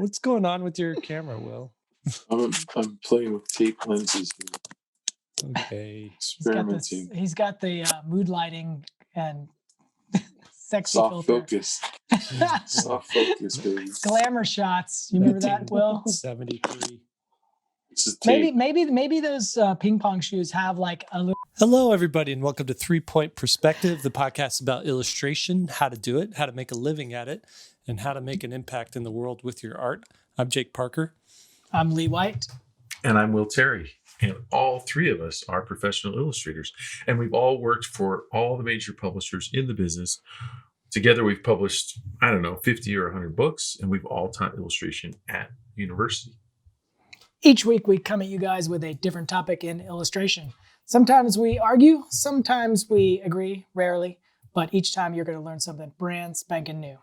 What's going on with your camera, Will? I'm playing with tape lenses here. Okay. Experimenting. He's got the mood lighting and sexy Soft filter. focus. Soft focus, baby. Glamour shots. You remember that, Will? 73. This is tape. Maybe those ping pong shoes have like a little. Hello, everybody, and welcome to 3 Point Perspective, the podcast about illustration, how to do it, how to make a living at it, and how to make an impact in the world with your art. I'm Jake Parker. I'm Lee White. And I'm Will Terry. And all three of us are professional illustrators. And we've all worked for all the major publishers in the business. Together, we've published, 50 or 100 books, and we've all taught illustration at university. Each week, we come at you guys with a different topic in illustration. Sometimes we argue, sometimes we agree, rarely, but each time you're going to learn something brand spanking new.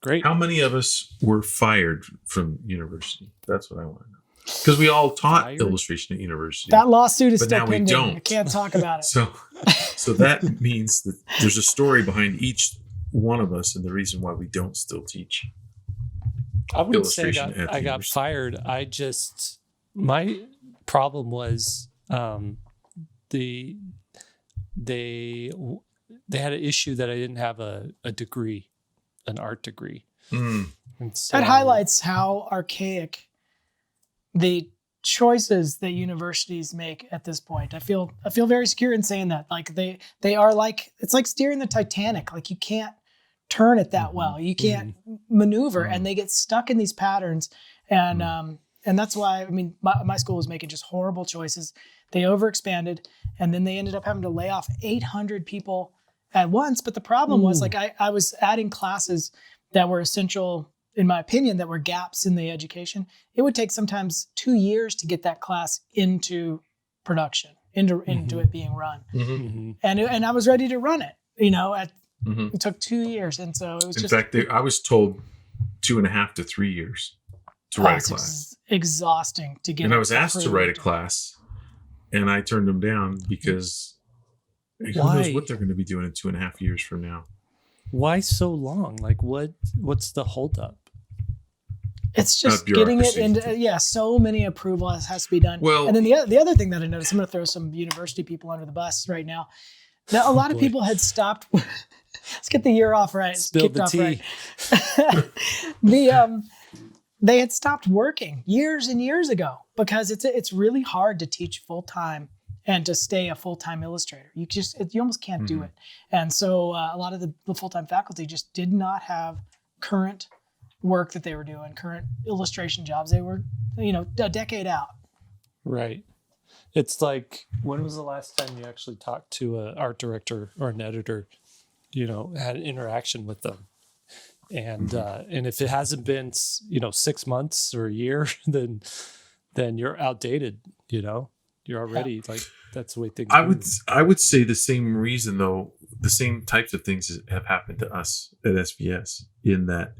Great. How many of us were fired from university? That's what I want to know. Because we all taught illustration at university. That lawsuit is but still now we pending. don't. I can't talk about it. So that means that there's a story behind each one of us and the reason why we don't still teach. I wouldn't say I got fired. My problem was they had an issue that I didn't have a degree, an art degree. Mm. And so, that highlights how archaic the choices that universities make at this point. I feel very secure in saying that. Like they are like, it's like steering the Titanic. Like you can't turn it that well. You can't maneuver, and they get stuck in these patterns. And that's why, my school was making just horrible choices. They overexpanded, and then they ended up having to lay off 800 people at once. But the problem was, like, I was adding classes that were essential, in my opinion, that were gaps in the education. It would take sometimes 2 years to get that class into production, into it being run. Mm-hmm. And I was ready to run it, it took 2 years. And so it was in fact, I was told 2.5 to 3 years to write a class. Exhausting to get. And I was asked to write a class, and I turned them down because who knows what they're going to be doing in 2.5 years from now. Why so long? Like, what's the holdup? It's just getting it into, so many approvals has to be done. Well, and then the other thing that I noticed, I'm going to throw some university people under the bus right now. Now, a lot of people had stopped. Let's get the year off right. Spill the tea. Right. They had stopped working years and years ago because it's really hard to teach full time and to stay a full time illustrator. You almost can't do it. And so a lot of the full time faculty just did not have current work that they were doing, current illustration jobs. They were, a decade out. Right. It's like, when was the last time you actually talked to an art director or an editor, had an interaction with them? And and if it hasn't been 6 months or a year, then you're outdated. You're already like, that's the way things. I would say the same reason, though. The same types of things have happened to us at SVS. In that,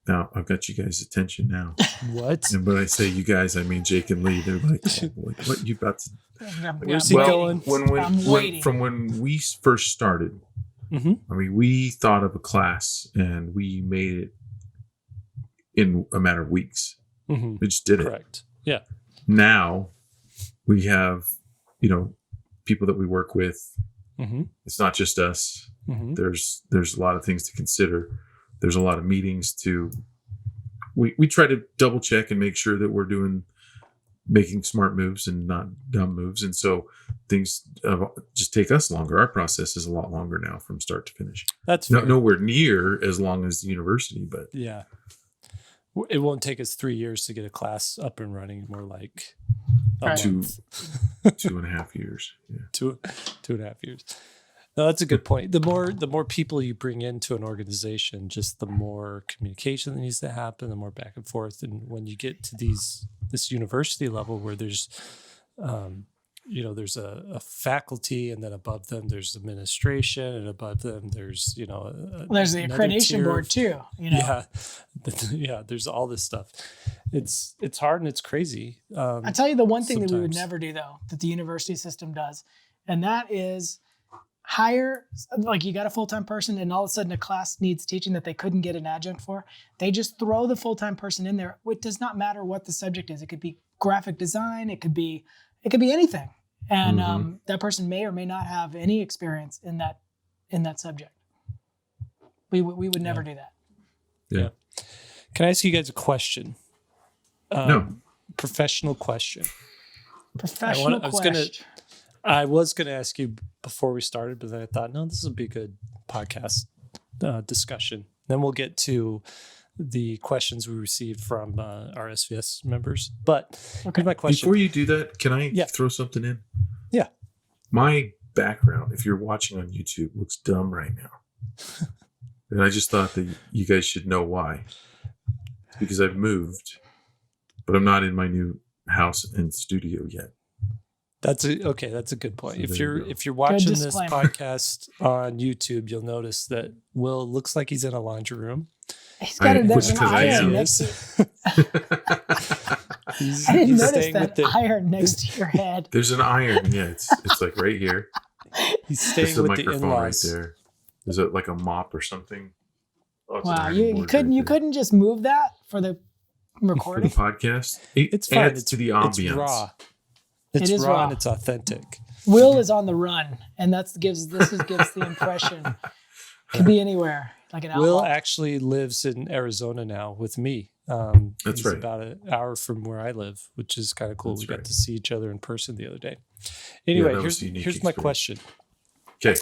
now I've got you guys' attention now. What? And when I say you guys, I mean Jake and Lee. They're like, what you about to? Where's he going? From when we first started. Mm-hmm. We thought of a class and we made it in a matter of weeks. Mm-hmm. We just did it. Correct. Yeah. Now we have, people that we work with. Mm-hmm. It's not just us. Mm-hmm. There's a lot of things to consider. There's a lot of meetings we try to double check and make sure that we're making smart moves and not dumb moves. And so things just take us longer. Our process is a lot longer now from start to finish. That's fair. Nowhere near as long as the university, but yeah, it won't take us 3 years to get a class up and running. More like 2.5 years. Yeah. 2.5 years. No, that's a good point. The more people you bring into an organization, just the more communication that needs to happen, the more back and forth. And when you get to this university level where there's, there's a faculty, and then above them there's administration, and above them there's, there's the accreditation board too. Yeah, there's all this stuff. It's hard and it's crazy. I tell you the one thing that we would never do, though, that the university system does, and that is hire, like you got a full-time person and all of a sudden a class needs teaching that they couldn't get an adjunct for, they just throw the full-time person in there. It does not matter what the subject is. It could be graphic design. It could be anything. And that person may or may not have any experience in that subject. We would never do that. Yeah. Can I ask you guys a question? No. Professional question. Professional question. I was gonna ask you before we started, but then I thought, no, this would be a good podcast discussion. Then we'll get to the questions we received from our SVS members. But here's my question. Before you do that, can I throw something in? Yeah. My background, if you're watching on YouTube, looks dumb right now. And I just thought that you guys should know why. It's because I've moved, but I'm not in my new house and studio yet. That's a good point. So if you're watching this disclaimer. podcast on YouTube, you'll notice that Will looks like he's in a laundry room. He's got Which an because I iron am. next to He's I didn't he's notice staying that with the iron next to your head. There's an iron. Yeah, it's like right here. he's There's staying a with the microphone right in-laws. there. Is it like a mop or something? Oh, it's an Wow, ironing you board couldn't right you there. couldn't just move that for the For the recording? podcast? It It's fine. adds to the ambience. It's raw. It It's is raw raw. and it's authentic. Will is on the run, and gives the impression could be anywhere, like an outlaw. Will actually lives in Arizona now with me. That's he's right. about an hour from where I live, which is kind of cool. That's We got right. to see each other in person the other day. Anyway, that was a unique here's my experience. question. Okay.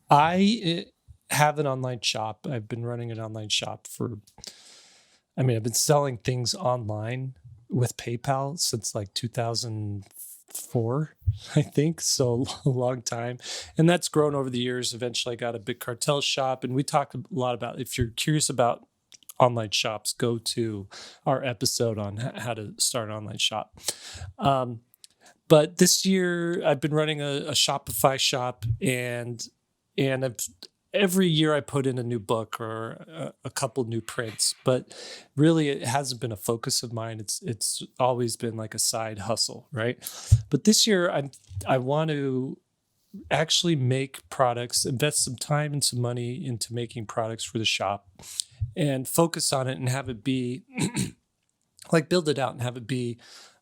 I have an online shop. I've been running an online shop I've been selling things online with PayPal since like 2004, I think. So a long time. And that's grown over the years. Eventually I got a big cartel shop, and we talked a lot about, if you're curious about online shops, go to our episode on how to start an online shop. But this year I've been running a Shopify shop, and every year I put in a new book or a couple new prints, but really it hasn't been a focus of mine. It's always been like a side hustle, right? But this year I want to actually make products, invest some time and some money into making products for the shop, and focus on it and have it be like build it out and have it be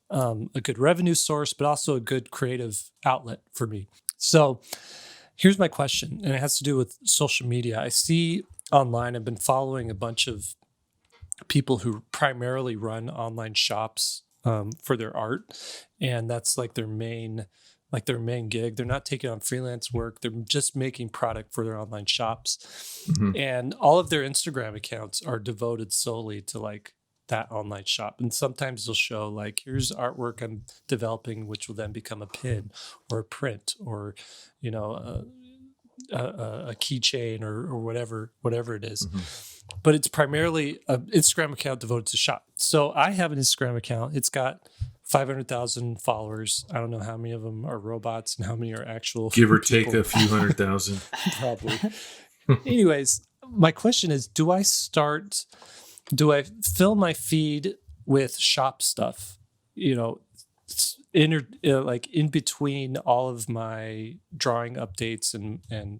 a good revenue source, but also a good creative outlet for me. So here's my question, and it has to do with social media. I see online, I've been following a bunch of people who primarily run online shops for their art, and that's like their main gig. They're not taking on freelance work. They're just making product for their online shops. Mhm. And all of their Instagram accounts are devoted solely to like that online shop. And sometimes they'll show like, here's artwork I'm developing, which will then become a pin or a print or, a keychain or whatever it is. Mhm. But it's primarily an Instagram account devoted to shop. So I have an Instagram account. It's got 500,000 followers. I don't know how many of them are robots and how many are actual Give or take people. a few 100,000. Probably. Anyways, my question is, do I fill my feed with shop stuff, in between all of my drawing updates and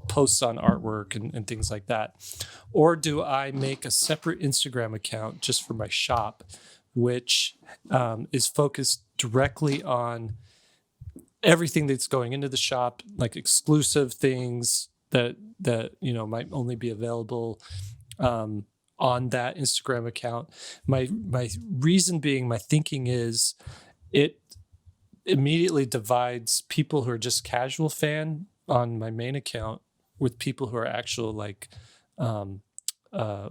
posts on artwork and things like that? Or do I make a separate Instagram account just for my shop, which is focused directly on everything that's going into the shop, like exclusive things that might only be available on that Instagram account? My reason being, my thinking is, it immediately divides people who are just casual fan on my main account with people who are actual like what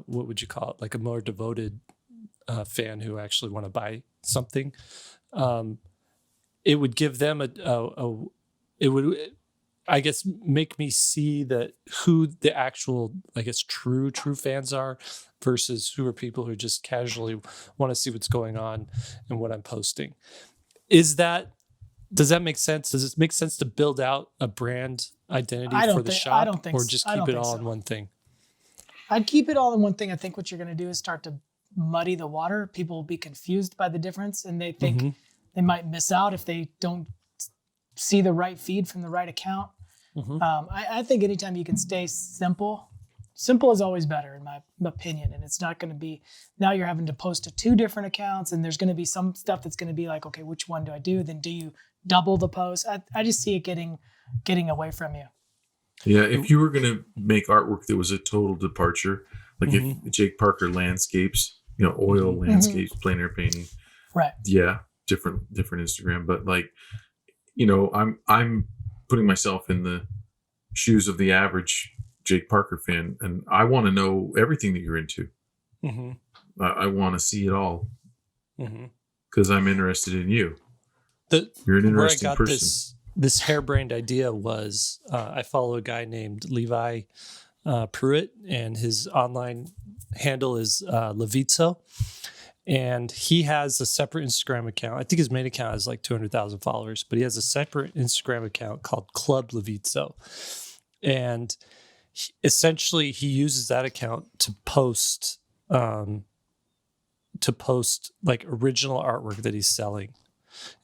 would you call it, like a more devoted fan who actually want to buy something. It would give them it would, I guess, make me see that who the actual, I guess, true fans are versus who are people who just casually want to see what's going on and what I'm posting. Does that make sense? Does it make sense to build out a brand identity for the shop? I don't think or so. just I keep don't it think all so. in one thing? I'd keep it all in one thing. I think what you're going to do is start to muddy the water. People will be confused by the difference, and they think they might miss out if they don't see the right feed from the right account. Mhm. I think anytime you can stay simple is always better in my opinion. And it's not going to be, now you're having to post to 2 different accounts, and there's going to be some stuff that's going to be like, okay, which one do I do? Then do you double the post? I just see it getting away from you. Yeah, if you were going to make artwork that was a total departure, like if Jake Parker landscapes, oil landscapes, plein air painting, Right. yeah, different Instagram. But like, I'm putting myself in the shoes of the average Jake Parker fan, and I want to know everything that you're into. I want to see it all because I'm interested in you. You're an interesting person. This harebrained idea was I follow a guy named Levi Pruitt, and his online handle is Levizzo, and he has a separate Instagram account. I think his main account has like 200,000 followers, but he has a separate Instagram account called Club Levizzo, and essentially he uses that account to post like original artwork that he's selling.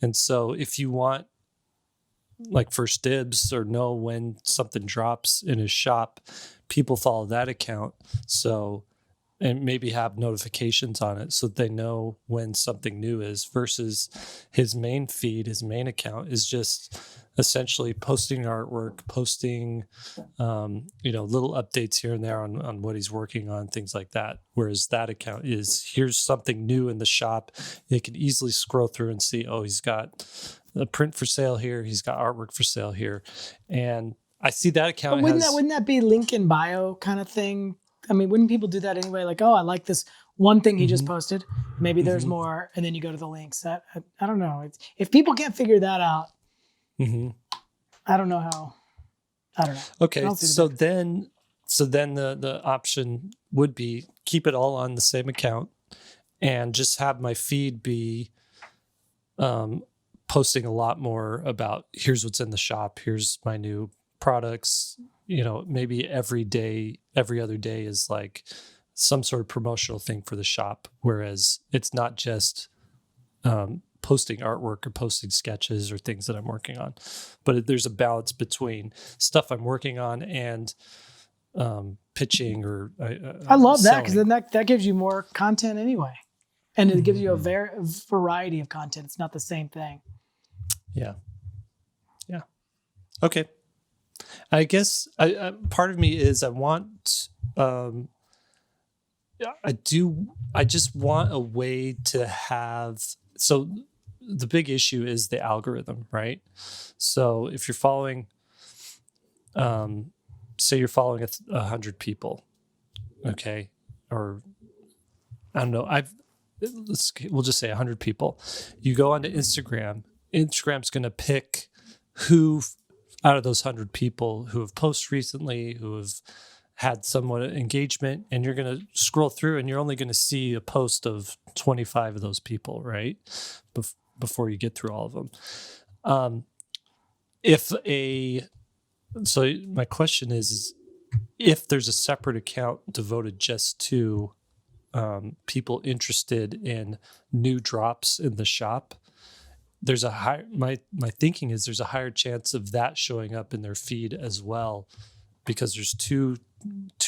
And so if you want like first dibs or know when something drops in his shop, people follow that account. So, and maybe have notifications on it so they know when something new is, versus his main feed, his main account is just essentially posting artwork, posting, little updates here and there on what he's working on, things like that. Whereas that account is, here's something new in the shop. They can easily scroll through and see, oh, he's got a print for sale here. He's got artwork for sale here. And I see that account. But wouldn't that be link in bio kind of thing? I mean, wouldn't people do that anyway? Like, oh, I like this one thing he just posted. Maybe there's more. And then you go to the links. I don't know. If people can't figure that out, I don't know how. I don't know. Okay. So then the option would be keep it all on the same account and just have my feed be posting a lot more about here's what's in the shop. Here's my new products. Maybe every other day is like some sort of promotional thing for the shop. Whereas it's not just posting artwork or posting sketches or things that I'm working on, but there's a balance between stuff I'm working on and pitching or I love that, because selling. then that gives you more content anyway. And it gives you a variety of content. It's not the same thing. Yeah. Okay. I guess part of me is I just want a way to have, so the big issue is the algorithm, right? So if you're following, say you're following 100 people, okay, or I don't know, we'll just say 100 people. You go onto Instagram. Instagram's going to pick who out of those 100 people who have posted recently, who have had somewhat engagement, and you're going to scroll through and you're only going to see a post of 25 of those people, right? Before you get through all of them. So my question is if there's a separate account devoted just to people interested in new drops in the shop, there's a high, my thinking is there's a higher chance of that showing up in their feed as well, because there's two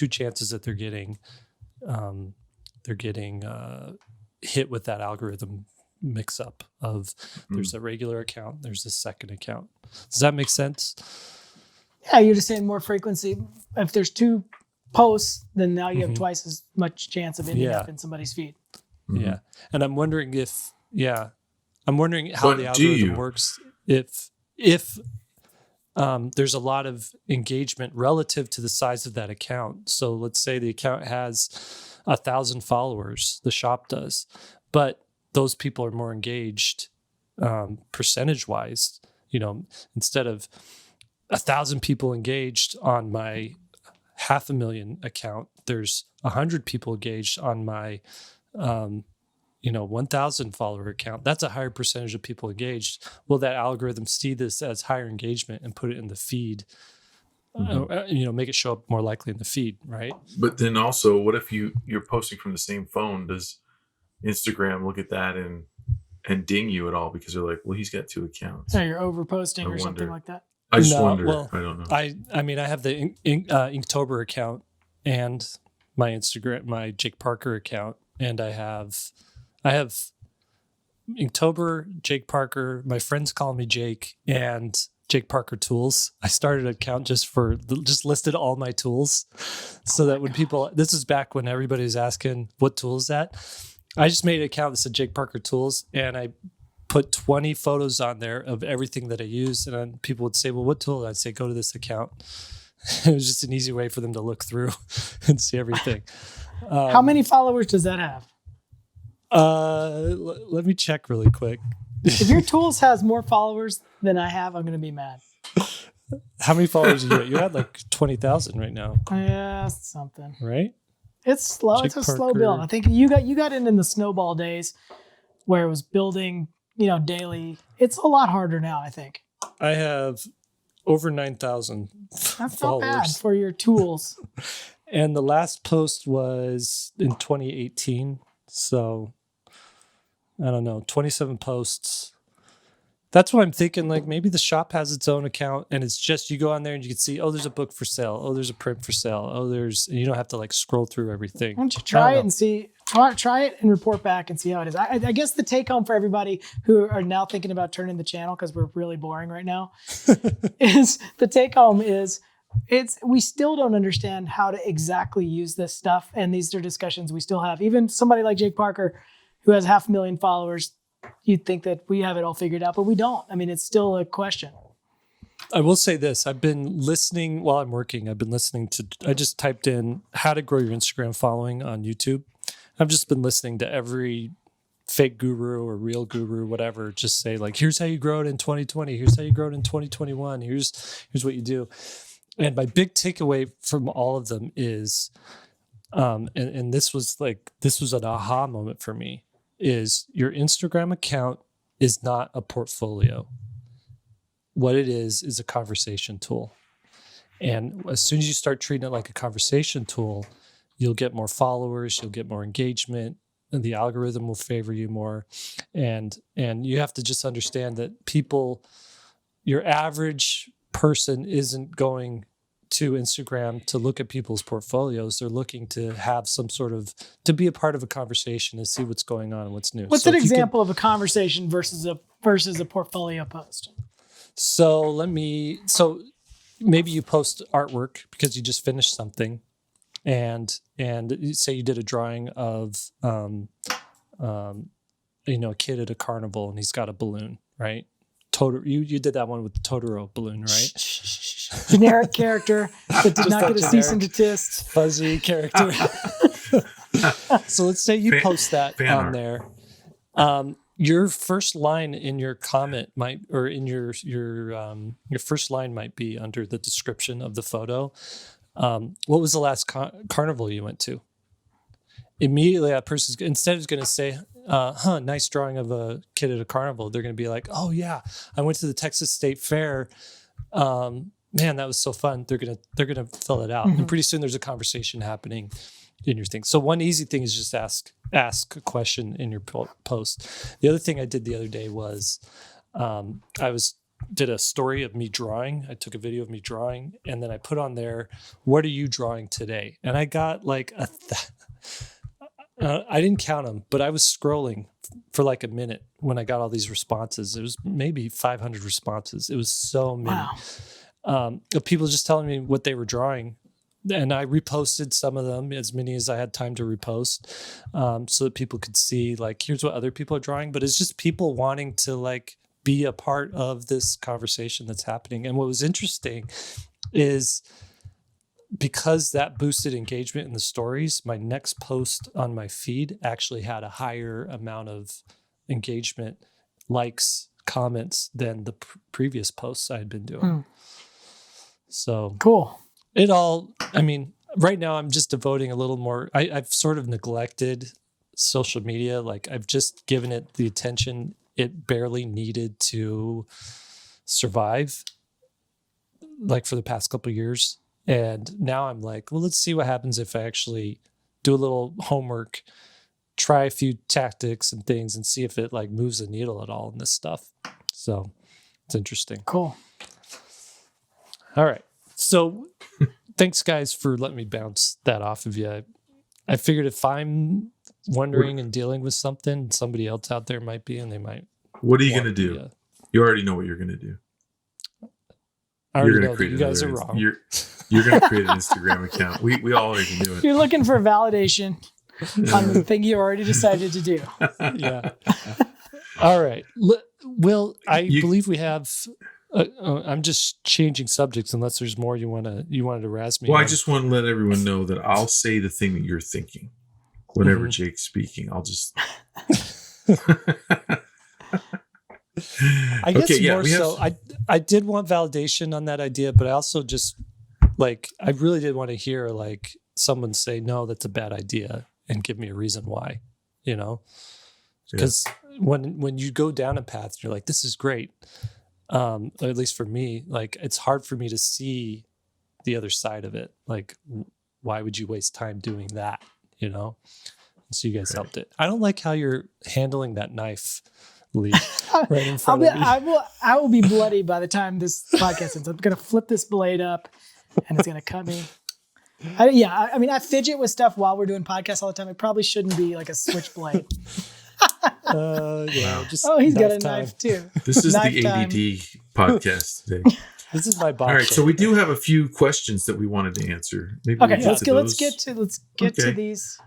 chances that they're getting hit with that algorithm mix up of there's a regular account, there's a second account. Does that make sense? Yeah, you're just saying more frequency. If there's 2 posts, then now you have twice as much chance of ending up in somebody's feed. Yeah. And I'm wondering how the algorithm works if there's a lot of engagement relative to the size of that account. So let's say the account has 1,000 followers, the shop does, but those people are more engaged percentage wise. Instead of 1,000 people engaged on my 500,000 account, there's 100 people engaged on my 1,000 follower account. That's a higher percentage of people engaged. Will that algorithm see this as higher engagement and put it in the feed? Make it show up more likely in the feed, right? But then also, what if you're posting from the same phone? Does Instagram look at that and ding you at all because they're like, well, he's got 2 accounts? So you're over posting or something like that. I just No, wonder. well, I don't know. I mean, I have the Inktober account and my Instagram, my Jake Parker account, and I have Inktober, Jake Parker. My friends call me Jake, and Jake Parker Tools. I started an account just listed all my tools, so that when people, this is back when everybody was asking what tool is that. I just made an account that said Jake Parker Tools, and I put 20 photos on there of everything that I use. And then people would say, well, what tool? I'd say, go to this account. It was just an easy way for them to look through and see everything. How many followers does that have? Let me check really quick. If your tools has more followers than I have, I'm going to be mad. How many followers are you at? You're at like 20,000 right now, Yeah, something. right? It's slow. Jake It's a slow Parker. build. I think you got in the snowball days where it was building, daily. It's a lot harder now, I think. I have over 9,000 That's not bad followers. for your tools. And the last post was in 2018. So I don't know, 27 posts. That's what I'm thinking. Like maybe the shop has its own account and it's just, you go on there and you can see, oh, there's a book for sale. Oh, there's a print for sale. Oh, and you don't have to like scroll through everything. Why don't you I try don't it and see? Try it and report back and see how it is. I guess the take home for everybody who are now thinking about turning the channel because we're really boring right now is the take home is we still don't understand how to exactly use this stuff, and these are discussions we still have. Even somebody like Jake Parker, who has 500,000 followers, you'd think that we have it all figured out, but we don't. I mean, it's still a question. I will say this. I've been listening while I'm working. I just typed in how to grow your Instagram following on YouTube. I've just been listening to every fake guru or real guru, whatever, just say like, here's how you grow it in 2020. Here's how you grow it in 2021. Here's what you do. And my big takeaway from all of them is, and this was an aha moment for me, is your Instagram account is not a portfolio. What it is a conversation tool. And as soon as you start treating it like a conversation tool, you'll get more followers, you'll get more engagement, and the algorithm will favor you more. And you have to just understand that your average person isn't going to Instagram to look at people's portfolios. They're looking to have to be a part of a conversation and see what's going on and what's new. What's an example of a conversation versus a portfolio post? So maybe you post artwork because you just finished something, and you say you did a drawing of a kid at a carnival and he's got a balloon, right? You did that one with the Totoro balloon, right? Generic character that did not get a cease and desist. Fuzzy character. So let's say you post that on there. Your first line in your comment your first line might be under the description of the photo. What was the last carnival you went to? Immediately that person's, instead of going to say, nice drawing of a kid at a carnival, they're going to be like, oh yeah, I went to the Texas State Fair. Man, that was so fun. They're going to fill it out. Mm-hmm. And pretty soon there's a conversation happening in your thing. So one easy thing is just ask a question in your post. The other thing I did the other day was, did a story of me drawing. I took a video of me drawing, and then I put on there, what are you drawing today? And I got like I didn't count them, but I was scrolling for like a minute when I got all these responses. It was maybe 500 responses. It was so many. Wow. Of people just telling me what they were drawing. And I reposted some of them, as many as I had time to repost, so that people could see, like, here's what other people are drawing. But it's just people wanting to like be a part of this conversation that's happening. And what was interesting is, because that boosted engagement in the stories, my next post on my feed actually had a higher amount of engagement, likes, comments than the previous posts I had been doing. So cool. Right now I'm just devoting a little more. I've sort of neglected social media. Like, I've just given it the attention it barely needed to survive, like, for the past couple of years. And now I'm like, well, let's see what happens if I actually do a little homework, try a few tactics and things, and see if it like moves the needle at all in this stuff. So it's interesting. Cool. All right. So thanks, guys, for letting me bounce that off of you. I figured if I'm wondering and dealing with something, somebody else out there might be, and they might. What are you going want to the, do? You already know what you're going to do. I You're already going know to that create you guys are another. wrong. You're going to create an Instagram account. We all already knew it. You're looking for validation on the thing you already decided to do. Yeah. All right. Will, I believe we have. I'm just changing subjects unless there's more you wanted to razz me. Well, on. I just want to let everyone know that I'll say the thing that you're thinking whenever Jake's speaking. I'll just. I guess more so. I did want validation on that idea, but I also just I really did want to hear someone say, no, that's a bad idea, and give me a reason why, because when you go down a path, you're like, this is great. Or at least for me, it's hard for me to see the other side of it. Why would you waste time doing that? So you guys helped it. I don't like how you're handling that knife, Lee, right in front of me. I will be bloody by the time this podcast ends. I'm going to flip this blade up and it's going to cut me. I fidget with stuff while we're doing podcasts all the time. It probably shouldn't be like a switchblade. He's got a knife too. This is knife the ADD podcast today. This is my box. All right, so we do have a few questions that we wanted to answer. Maybe Okay, we let's get get to these.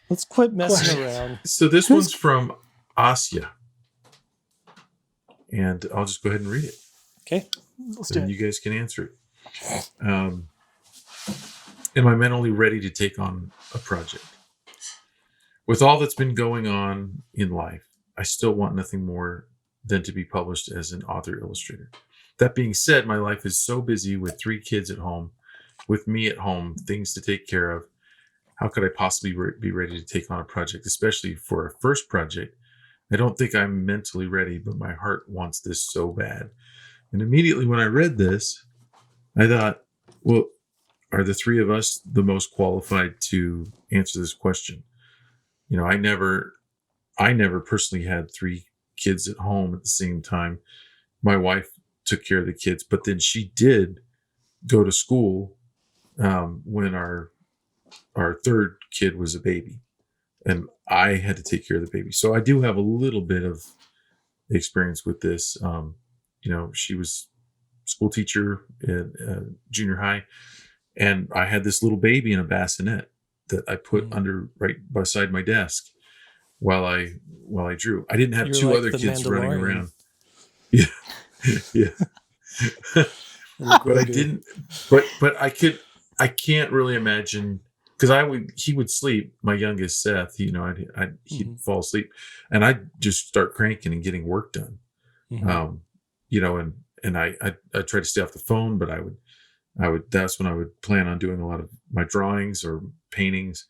Let's quit messing around. So this one's from Asya. And I'll just go ahead and read it. Okay. Let's do it. You guys can answer it. Am I mentally ready to take on a project? With all that's been going on in life, I still want nothing more than to be published as an author illustrator. That being said, my life is so busy with 3 kids at home, with me at home, things to take care of. How could I possibly be ready to take on a project, especially for a first project? I don't think I'm mentally ready, but my heart wants this so bad. And immediately when I read this, I thought, well, are the 3 of us the most qualified to answer this question? I never personally had 3 kids at home at the same time. My wife took care of the kids, but then she did go to school when our 3rd kid was a baby. And I had to take care of the baby. So I do have a little bit of experience with this. She was a school teacher at junior high, and I had this little baby in a bassinet that I put under right beside my desk while I drew. I didn't have You're 2 like other the kids running Mandalorian. around. Yeah. Yeah. But I didn't, but I can't really imagine, because he would sleep, my youngest Seth, he'd fall asleep and I'd just start cranking and getting work done. And I try to stay off the phone, but that's when I would plan on doing a lot of my drawings or paintings,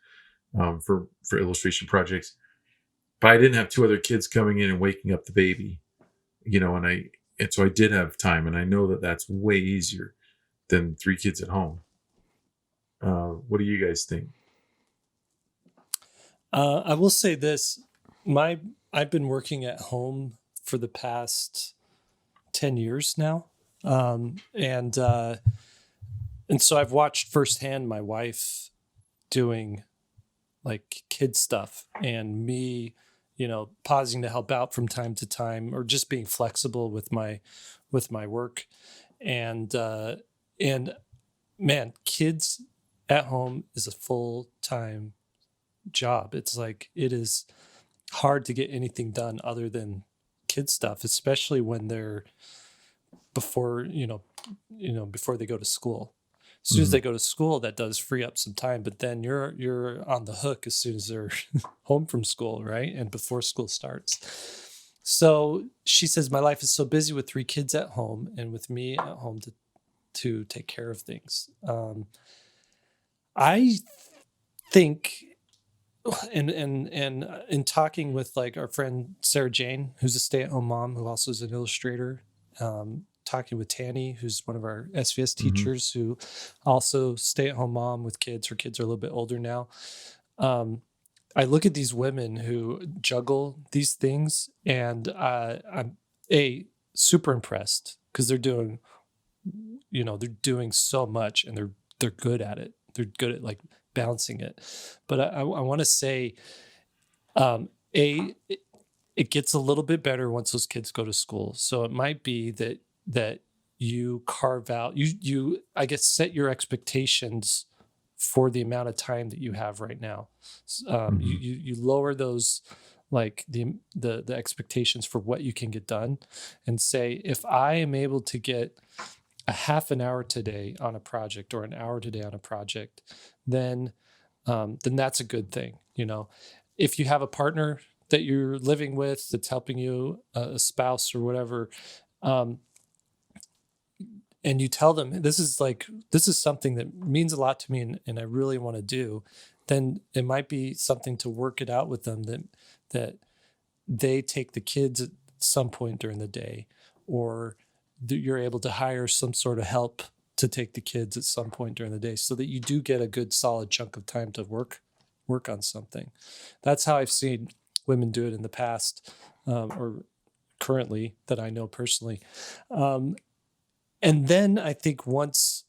for illustration projects. But I didn't have 2 other kids coming in and waking up the baby, and so I did have time, and I know that that's way easier than 3 kids at home. What do you guys think? I will say this: I've been working at home for the past 10 years now, and so I've watched firsthand my wife doing kid stuff, and me, pausing to help out from time to time, or just being flexible with my work, and man, kids at home is a full-time job. It's it is hard to get anything done other than kid stuff, especially when they're before they go to school. As soon as they go to school, that does free up some time, but then you're on the hook as soon as they're home from school, right? And before school starts. So she says, my life is so busy with 3 kids at home and with me at home to take care of things. I think, and in talking with our friend Sarah Jane, who's a stay-at-home mom who also is an illustrator, talking with Tanny, who's one of our SVS teachers, who also stay-at-home mom with kids. Her kids are a little bit older now. I look at these women who juggle these things, and I'm super impressed because they're doing they're doing so much and they're good at it. They're good at like balancing it. But I want to say, it gets a little bit better once those kids go to school. So it might be that you carve out, you I guess set your expectations for the amount of time that you have right now. You lower those, like the expectations for what you can get done, and say, if I am able to get a half an hour today on a project or an hour today on a project, then that's a good thing. If you have a partner that you're living with that's helping you, a spouse or whatever, and you tell them this is something that means a lot to me and I really want to do, then it might be something to work it out with them, that they take the kids at some point during the day, or you're able to hire some sort of help to take the kids at some point during the day, so that you do get a good solid chunk of time to work on something. That's how I've seen women do it in the past, or currently, that I know personally. And then I think once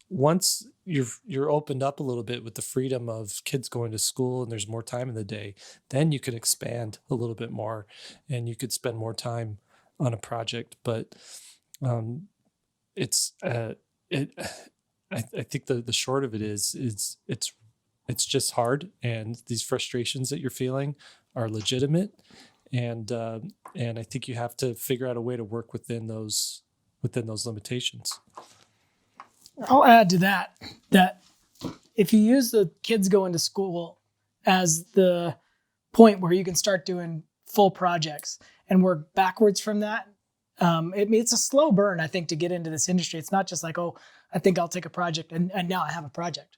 you're opened up a little bit with the freedom of kids going to school and there's more time in the day, then you could expand a little bit more and you could spend more time on a project. But I think the short of it is it's just hard, and these frustrations that you're feeling are legitimate, and I think you have to figure out a way to work within those limitations. I'll add to that if you use the kids going to school as the point where you can start doing full projects and work backwards from that, it's a slow burn, I think, to get into this industry. It's not just like, oh, I think I'll take a project and now I have a project.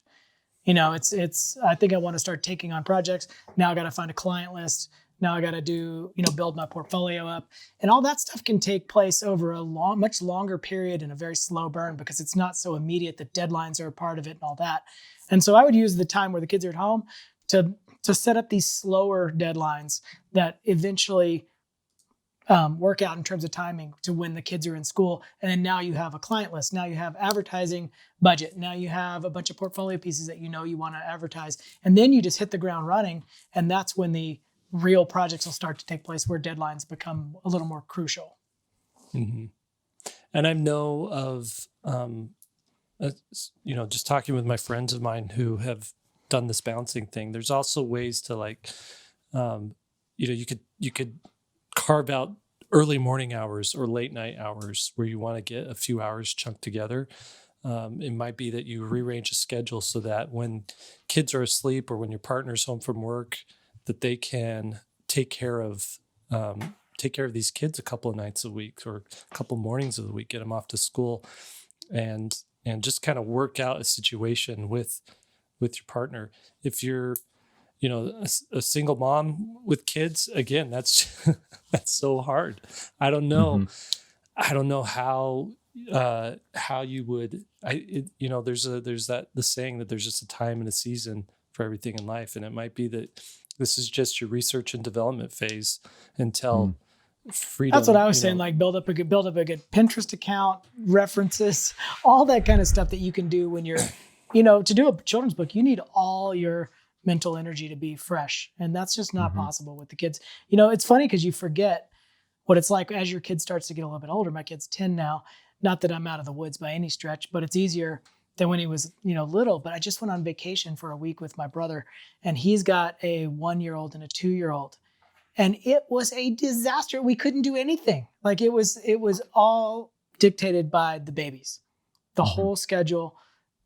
It's I think I want to start taking on projects. Now I got to find a client list. Now I got to do, build my portfolio up, and all that stuff can take place over a much longer period and a very slow burn, because it's not so immediate. The deadlines are a part of it and all that. And so I would use the time where the kids are at home to set up these slower deadlines that eventually work out in terms of timing to when the kids are in school. And then now you have a client list. Now you have advertising budget. Now you have a bunch of portfolio pieces that you want to advertise. And then you just hit the ground running. And that's when the real projects will start to take place, where deadlines become a little more crucial. Mm-hmm. And I know of, just talking with my friends of mine who have done this balancing thing. There's also ways to you could carve out early morning hours or late night hours where you want to get a few hours chunked together. It might be that you rearrange a schedule so that when kids are asleep or when your partner's home from work, that they can take care of these kids a couple of nights a week or a couple mornings of the week, get them off to school, and just kind of work out a situation with your partner. If you're a single mom with kids, again, that's that's so hard. I don't know. Mm-hmm. I don't know how you would. There's the saying that there's just a time and a season for everything in life, and it might be that this is just your research and development phase until freedom. That's what I was saying. Like build up a good Pinterest account, references, all that kind of stuff that you can do when you're, to do a children's book. You need all your mental energy to be fresh, and that's just not possible with the kids. It's funny because you forget what it's like as your kid starts to get a little bit older. My kid's 10 now. Not that I'm out of the woods by any stretch, but it's easier than when he was, little. But I just went on vacation for a week with my brother, and he's got a 1-year-old and a 2-year-old. And it was a disaster. We couldn't do anything. Like it was all dictated by the babies. The whole schedule,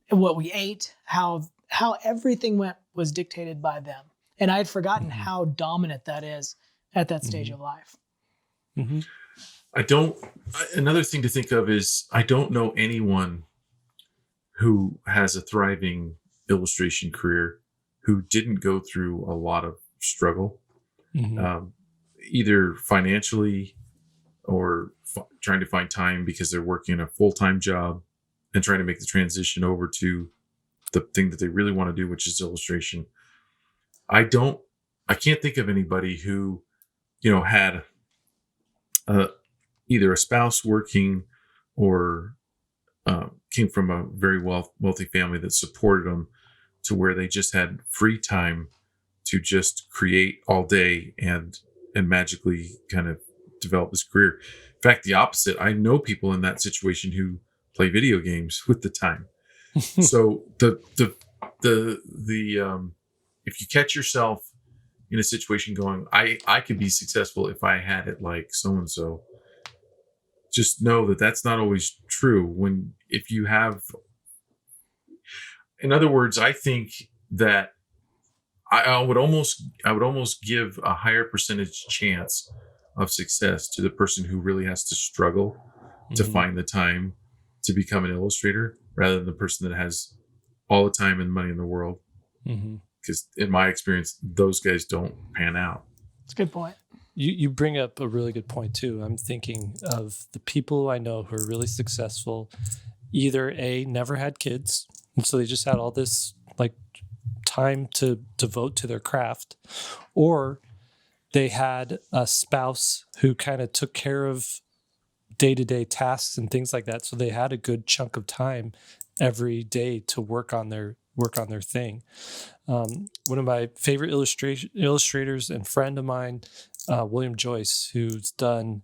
what we ate, how everything went was dictated by them. And I had forgotten how dominant that is at that stage of life. Mm-hmm. Another thing to think of is I don't know anyone who has a thriving illustration career who didn't go through a lot of struggle, either financially or trying to find time because they're working a full-time job and trying to make the transition over to the thing that they really want to do, which is illustration. I can't think of anybody who, had either a spouse working or came from a very wealthy family that supported them to where they just had free time to just create all day and magically kind of develop this career. In fact, the opposite. I know people in that situation who play video games with the time. So if you catch yourself in a situation going, I could be successful if I had it like so and so, just know that that's not always true. If you have, in other words, I think that I would almost give a higher percentage chance of success to the person who really has to struggle to find the time to become an illustrator, rather than the person that has all the time and money in the world. Because in my experience, those guys don't pan out. That's a good point. You bring up a really good point too. I'm thinking of the people I know who are really successful, either never had kids, and so they just had all this like time to devote to their craft, or they had a spouse who kind of took care of day-to-day tasks and things like that. So they had a good chunk of time every day to work on their thing. One of my favorite illustrators and friend of mine, William Joyce, who's done,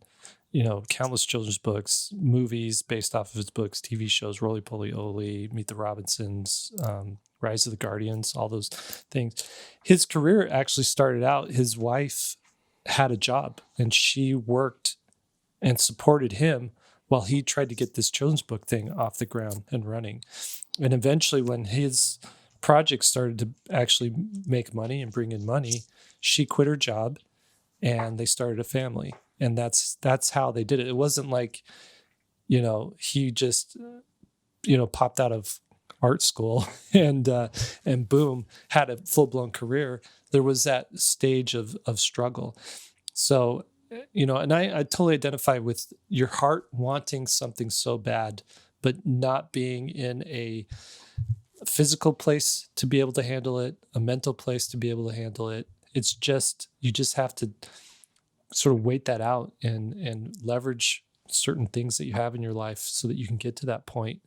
countless children's books, movies based off of his books, TV shows, Roly Poly Oly, Meet the Robinsons, Rise of the Guardians, all those things. His career actually started out, his wife had a job and she worked and supported him while he tried to get this children's book thing off the ground and running. And eventually when his project started to actually make money and bring in money, she quit her job and they started a family. And that's how they did it. It wasn't like, he just, popped out of art school and boom, had a full-blown career. There was that stage of struggle. So, and I totally identify with your heart wanting something so bad, but not being in a physical place to be able to handle it, a mental place to be able to handle it. It's just, you just have to sort of wait that out and leverage certain things that you have in your life so that you can get to that point,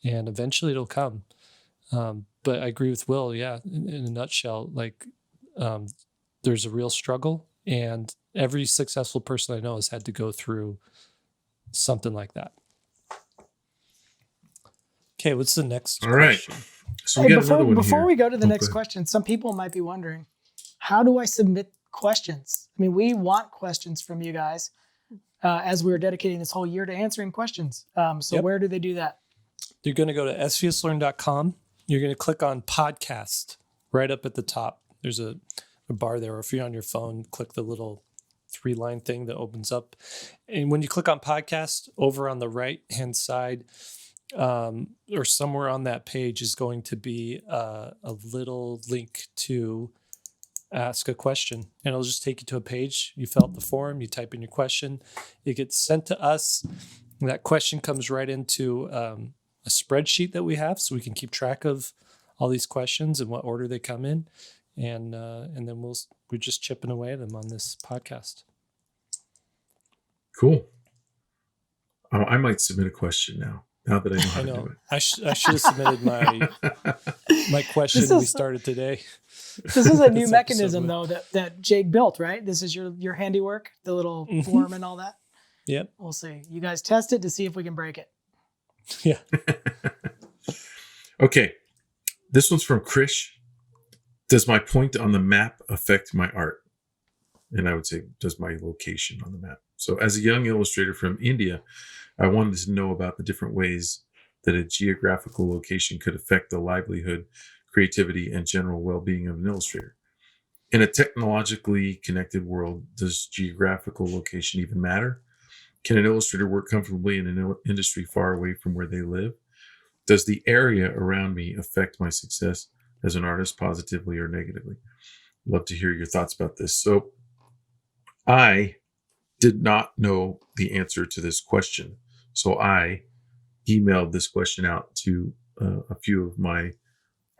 and eventually it'll come. But I agree with Will. Yeah. In a nutshell, there's a real struggle, and every successful person I know has had to go through something like that. Okay. What's the next question? Right. So we got another one before here. we go to the next question, some people might be wondering, how do I submit questions? I mean, we want questions from you guys as we're dedicating this whole year to answering questions. So where do they do that? You're going to go to SVSLearn.com. You're going to click on podcast right up at the top. There's a bar there. Or if you're on your phone, click the little 3-line thing that opens up. And when you click on podcast, over on the right-hand side, or somewhere on that page is going to be a little link to ask a question, and it'll just take you to a page. You fill out the form, you type in your question, it gets sent to us. That question comes right into a spreadsheet that we have, so we can keep track of all these questions and what order they come in, and then we're just chipping away at them on this podcast. Cool. I might submit a question now that I know how to do it. I should have submitted my question when we started today. This is a new mechanism though that Jake built, right? This is your handiwork, the little form and all that. Yep. We'll see. You guys test it to see if we can break it. Yeah. Okay. This one's from Krish. Does my point on the map affect my art? And I would say, does my location on the map? So as a young illustrator from India, I wanted to know about the different ways that a geographical location could affect the livelihood, creativity, and general well-being of an illustrator. In a technologically connected world, does geographical location even matter? Can an illustrator work comfortably in an industry far away from where they live? Does the area around me affect my success as an artist positively or negatively? Love to hear your thoughts about this. So I did not know the answer to this question. So I emailed this question out to a few of my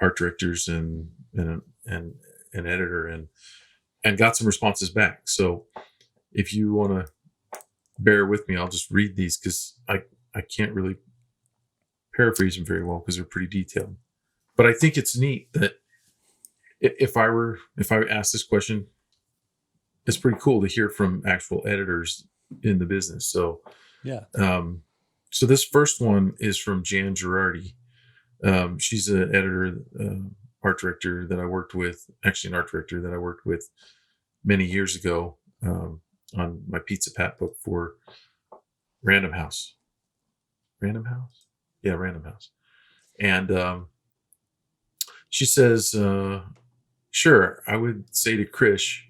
art directors and an editor and got some responses back. So if you want to bear with me, I'll just read these because I can't really paraphrase them very well because they're pretty detailed. But I think it's neat that if I asked this question, it's pretty cool to hear from actual editors in the business. So, Yeah. So this first one is from Jan Girardi. She's an editor, art director that I worked with, actually an art director that I worked with many years ago on my Pizza Pat book for Random House. Random House? Yeah, Random House. And she says, sure, I would say to Krish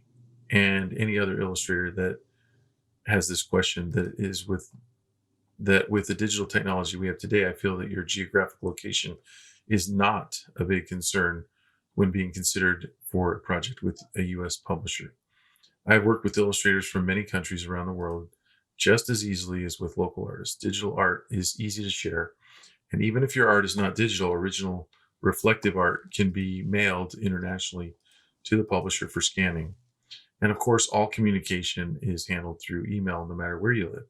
and any other illustrator that has this question with the digital technology we have today, I feel that your geographic location is not a big concern when being considered for a project with a U.S. publisher. I've worked with illustrators from many countries around the world just as easily as with local artists. Digital art is easy to share, and even if your art is not digital, original reflective art can be mailed internationally to the publisher for scanning. And of course, all communication is handled through email no matter where you live.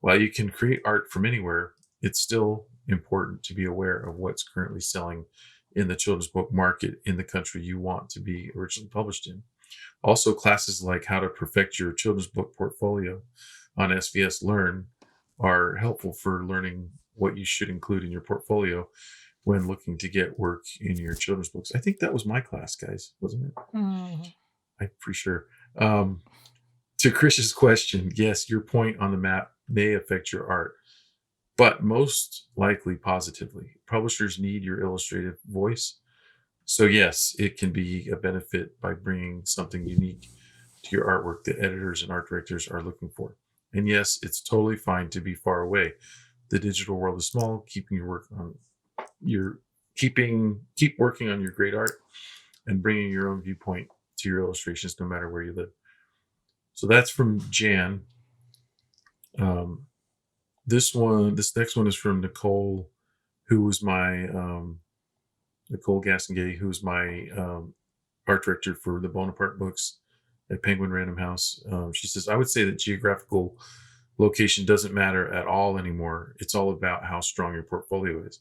While you can create art from anywhere, it's still important to be aware of what's currently selling in the children's book market in the country you want to be originally published in. Also, classes like how to perfect your children's book portfolio on SVSLearn are helpful for learning what you should include in your portfolio when looking to get work in your children's books. I think that was my class, guys, wasn't it? Mm-hmm. I'm pretty sure. To Chris's question, yes, your point on the map may affect your art, but most likely positively. Publishers need your illustrative voice. So yes, it can be a benefit by bringing something unique to your artwork that editors and art directors are looking for. And yes, it's totally fine to be far away. The digital world is small. Keep working on your great art and bringing your own viewpoint to your illustrations, no matter where you live. So that's from Jan. This next one is from Nicole, who was my Nicole Gassengay, who's my art director for the Bonaparte books at Penguin Random House. She says, I would say that geographical location doesn't matter at all anymore. It's all about how strong your portfolio is.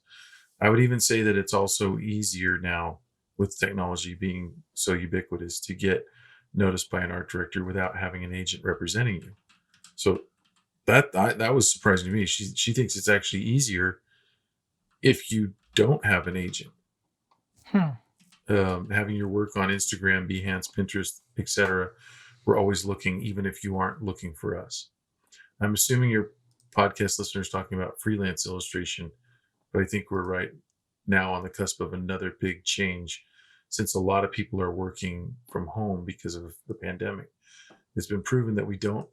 I would even say that it's also easier now with technology being so ubiquitous to get noticed by an art director without having an agent representing you. So that was surprising to me. She thinks it's actually easier if you don't have an agent. Having your work on Instagram, Behance, Pinterest, etc. We're always looking, even if you aren't looking for us. I'm assuming your podcast listeners talking about freelance illustration, but I think we're right now on the cusp of another big change, since a lot of people are working from home because of the pandemic. It's been proven that we don't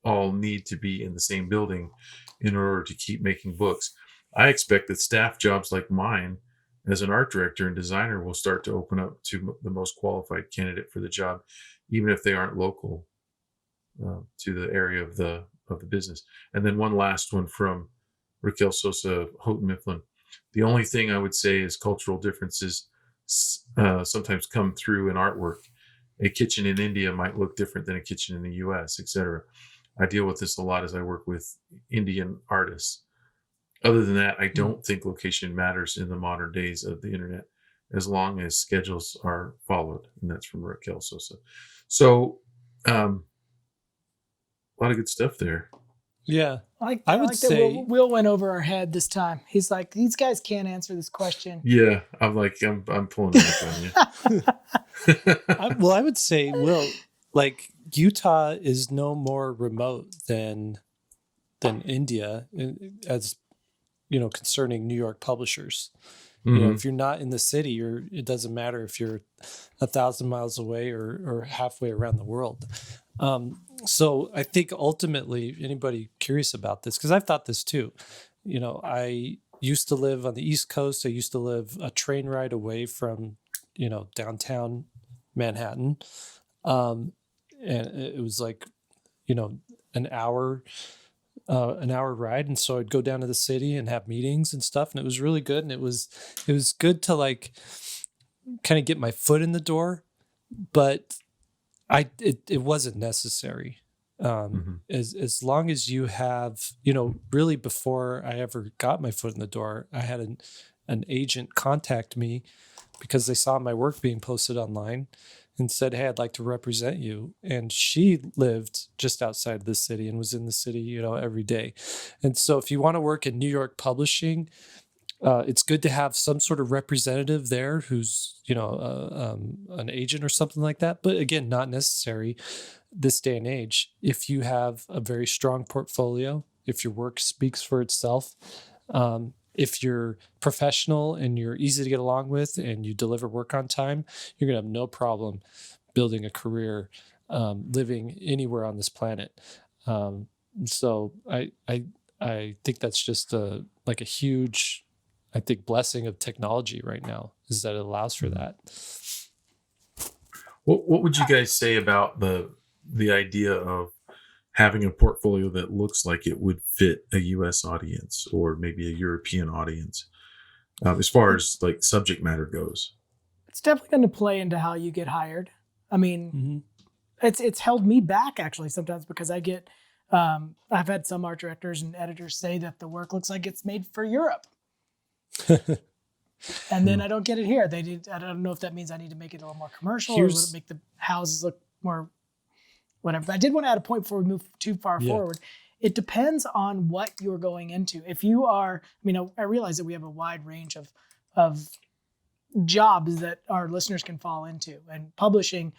all need to be in the same building in order to keep making books. I expect that staff jobs like mine as an art director and designer will start to open up to the most qualified candidate for the job, even if they aren't local to the area of the business. And then one last one from Raquel Sosa, Houghton Mifflin. The only thing I would say is cultural differences sometimes come through in artwork. A kitchen in India might look different than a kitchen in the US, etc. I deal with this a lot as I work with Indian artists. Other than that, I don't think location matters in the modern days of the internet, as long as schedules are followed. And that's from Raquel Sosa. So, a lot of good stuff there. Yeah. I would say that Will went over our head this time. He's like, these guys can't answer this question. Yeah, I'm pulling it up on you. Well, I would say, Will, like Utah is no more remote than India, as you know, concerning New York publishers. Mm-hmm. You know, if you're not in the city, it doesn't matter if you're 1,000 miles away or halfway around the world. So I think ultimately, anybody curious about this, because I've thought this too. You know, I used to live on the East Coast. I used to live a train ride away from, you know, downtown Manhattan. And it was like, you know, an hour ride. And so I'd go down to the city and have meetings and stuff. And it was really good. And it was good to like kind of get my foot in the door, but it wasn't necessary. As long as you have, really before I ever got my foot in the door, I had an agent contact me because they saw my work being posted online and said, "Hey, I'd like to represent you." And she lived just outside the city and was in the city, every day. And so if you want to work in New York publishing, it's good to have some sort of representative there who's, an agent or something like that. But again, not necessary this day and age. If you have a very strong portfolio, if your work speaks for itself, if you're professional and you're easy to get along with and you deliver work on time, you're going to have no problem building a career, living anywhere on this planet. So I think that's just a huge, I think, blessing of technology right now is that it allows for that. What would you guys say about the idea of having a portfolio that looks like it would fit a U.S. audience or maybe a European audience, as far as like subject matter goes? It's definitely going to play into how you get hired. I mean, it's held me back actually sometimes because I get, I've had some art directors and editors say that the work looks like it's made for Europe. And then I don't get it here. I don't know if that means I need to make it a little more commercial or would it make the houses look more whatever. But I did want to add a point before we move too far forward. It depends on what you're going into. If you are, I realize that we have a wide range of jobs that our listeners can fall into, and publishing,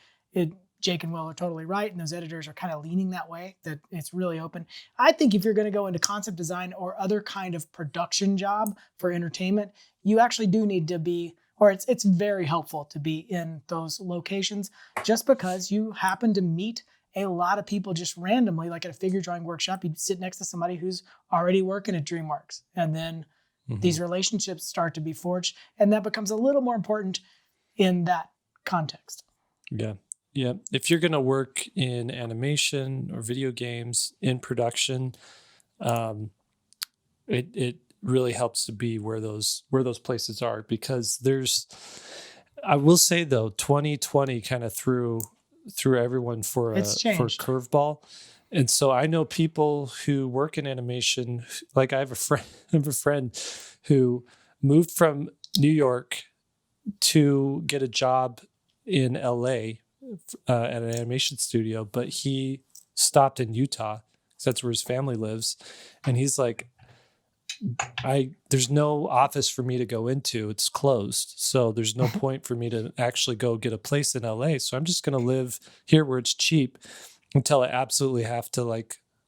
Jake and Will are totally right, and those editors are kind of leaning that way, that it's really open. I think if you're going to go into concept design or other kind of production job for entertainment, you actually do need to be, or it's very helpful to be in those locations just because you happen to meet a lot of people just randomly, like at a figure drawing workshop, you'd sit next to somebody who's already working at DreamWorks. And then these relationships start to be forged. And that becomes a little more important in that context. Yeah. Yeah. If you're going to work in animation or video games in production, it really helps to be where those places are, because I will say though, 2020 kind of threw everyone for a curveball. And so I know people who work in animation, like I have a friend who moved from New York to get a job in LA at an animation studio, but he stopped in Utah because that's where his family lives. And he's like, there's no office for me to go into. It's closed. So there's no point for me to actually go get a place in LA. So I'm just going to live here where it's cheap until I absolutely have to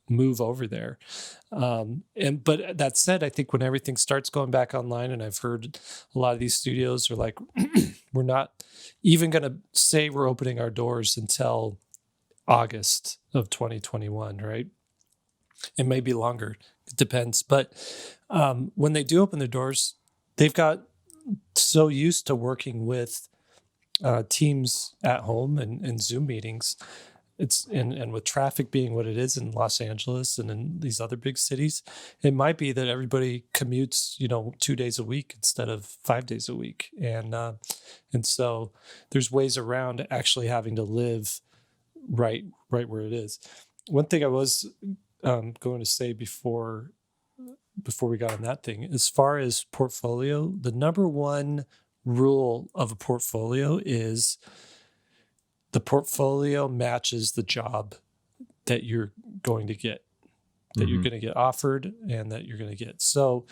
move over there. But that said, I think when everything starts going back online, and I've heard a lot of these studios are like, we're not even going to say we're opening our doors until August of 2021, right? It may be longer. It depends. But when they do open their doors, they've got so used to working with teams at home and Zoom meetings. And with traffic being what it is in Los Angeles and in these other big cities, it might be that everybody commutes, 2 days a week instead of 5 days a week. And so there's ways around actually having to live right where it is. One thing I was going to say before we got on that thing, as far as portfolio, the number one rule of a portfolio is the portfolio matches the job that you're going to get, that you're going to get offered and that you're going to get. So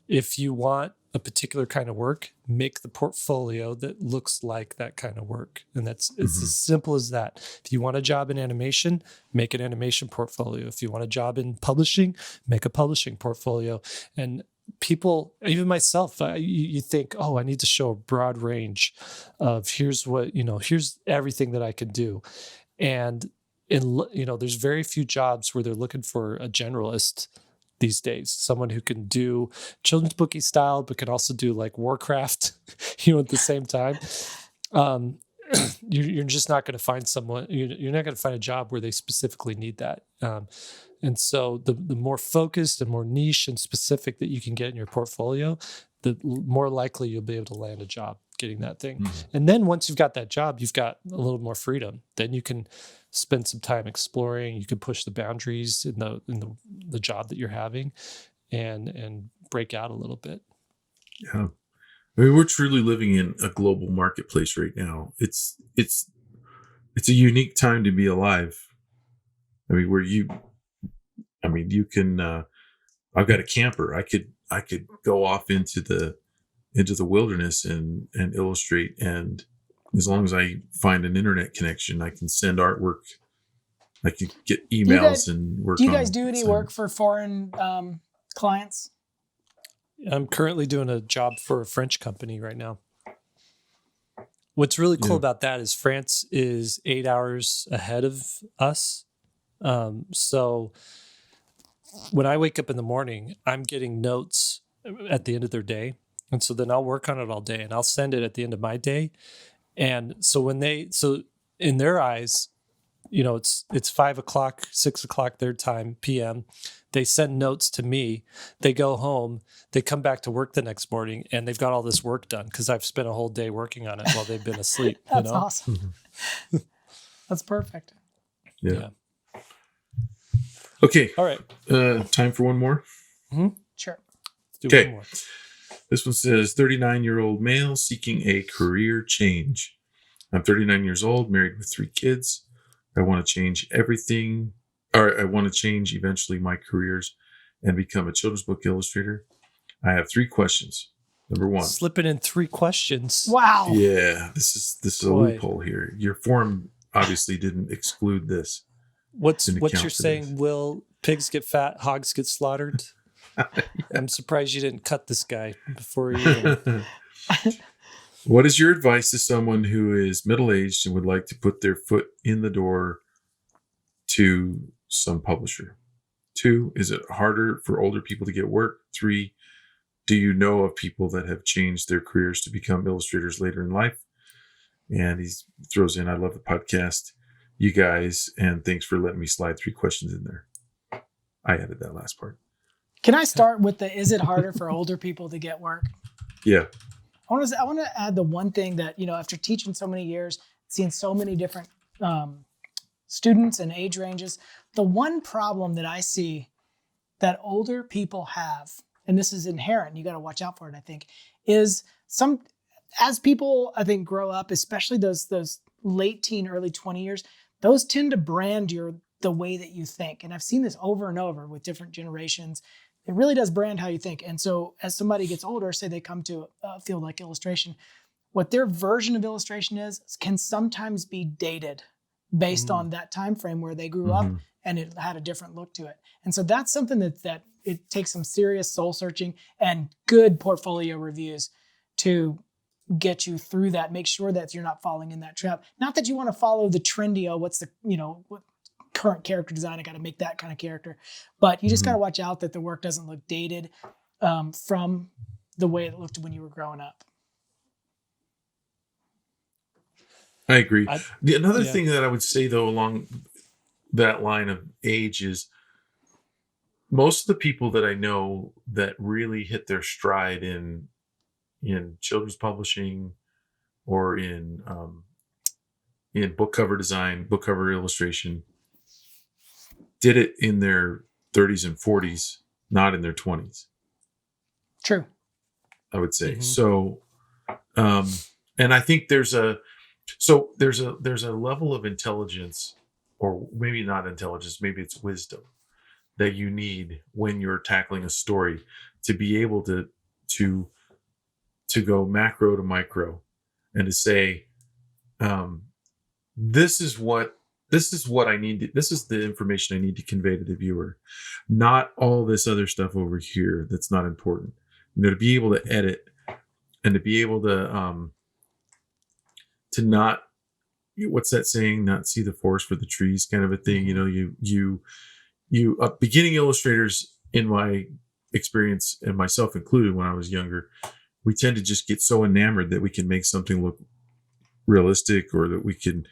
if you want a particular kind of work, make the portfolio that looks like that kind of work. And it's as simple as that. If you want a job in animation, make an animation portfolio. If you want a job in publishing, make a publishing portfolio. And people, even myself, you think, I need to show a broad range of here's everything that I can do. And there's very few jobs where they're looking for a generalist these days, someone who can do children's booky style, but can also do Warcraft, at the same time. You're just not going to find someone, you're not going to find a job where they specifically need that. And so the more focused and more niche and specific that you can get in your portfolio, the more likely you'll be able to land a job. getting that thing. Mhm. And then once you've got that job, you've got a little more freedom. Then you can spend some time exploring. You can push the boundaries in the job that you're having, and break out a little bit. Yeah. I mean, we're truly living in a global marketplace right now. It's a unique time to be alive. I mean, you can, I've got a camper. I could go off into the wilderness and illustrate. And as long as I find an internet connection, I can send artwork. I can get emails and work. Do you guys on do any some- work for foreign clients? I'm currently doing a job for a French company right now. What's really cool Yeah. about that is France is 8 hours ahead of us. So when I wake up in the morning, I'm getting notes at the end of their day. And so then I'll work on it all day and I'll send it at the end of my day. And so so in their eyes, it's 5 o'clock, 6 o'clock their time, PM. They send notes to me. They go home. They come back to work the next morning, and they've got all this work done because I've spent a whole day working on it while they've been asleep. That's awesome. That's perfect. Yeah. Okay. All right. Time for one more. Sure. Let's do Okay. one more. This one says 39-year-old male seeking a career change. I'm 39 years old, married with 3 kids. I want to change everything, or I want to change eventually my careers and become a children's book illustrator. I have 3 questions. Number 1. Slipping in 3 questions. Wow. Yeah, this is a Boy. loophole here. Your form obviously didn't exclude this. What Didn't you're account for saying? this. Will pigs get fat? Hogs get slaughtered? I'm surprised you didn't cut this guy before you even. What is your advice to someone who is middle-aged and would like to put their foot in the door to some publisher? 2, is it harder for older people to get work? 3, do you know of people that have changed their careers to become illustrators later in life? And he throws in, I love the podcast, you guys, and thanks for letting me slide 3 questions in there. I added that last part. Can I start with is it harder for older people to get work? Yeah. I want to add the one thing that, after teaching so many years, seeing so many different students and age ranges, the one problem that I see that older people have, and this is inherent, you got to watch out for it, I think, is as people, I think, grow up, especially those late teen, early 20 years, those tend to brand the way that you think. And I've seen this over and over with different generations. It really does brand how you think. And so as somebody gets older, say they come to a field like illustration, what their version of illustration is can sometimes be dated based on that time frame where they grew up and it had a different look to it. And so that's something that it takes some serious soul searching and good portfolio reviews to get you through that. Make sure that you're not falling in that trap. Not that you want to follow the trendy, what's the, what current character design, I got to make that kind of character. But you just got to watch out that the work doesn't look dated from the way it looked when you were growing up. I agree. Another Yeah. thing that I would say, though, along that line of age is most of the people that I know that really hit their stride in children's publishing or in book cover design, book cover illustration, did it in their 30s and 40s, not in their 20s. True. I would say. Mhm. So, and I think there's a level of intelligence, or maybe not intelligence, maybe it's wisdom that you need when you're tackling a story to be able to go macro to micro and to say, this is what I need. This is the information I need to convey to the viewer, not all this other stuff over here that's not important. To be able to edit and to be able to not, what's that saying? Not see the forest for the trees, kind of a thing. You beginning illustrators, in my experience, and myself included, when I was younger, we tend to just get so enamored that we can make something look realistic, or that we can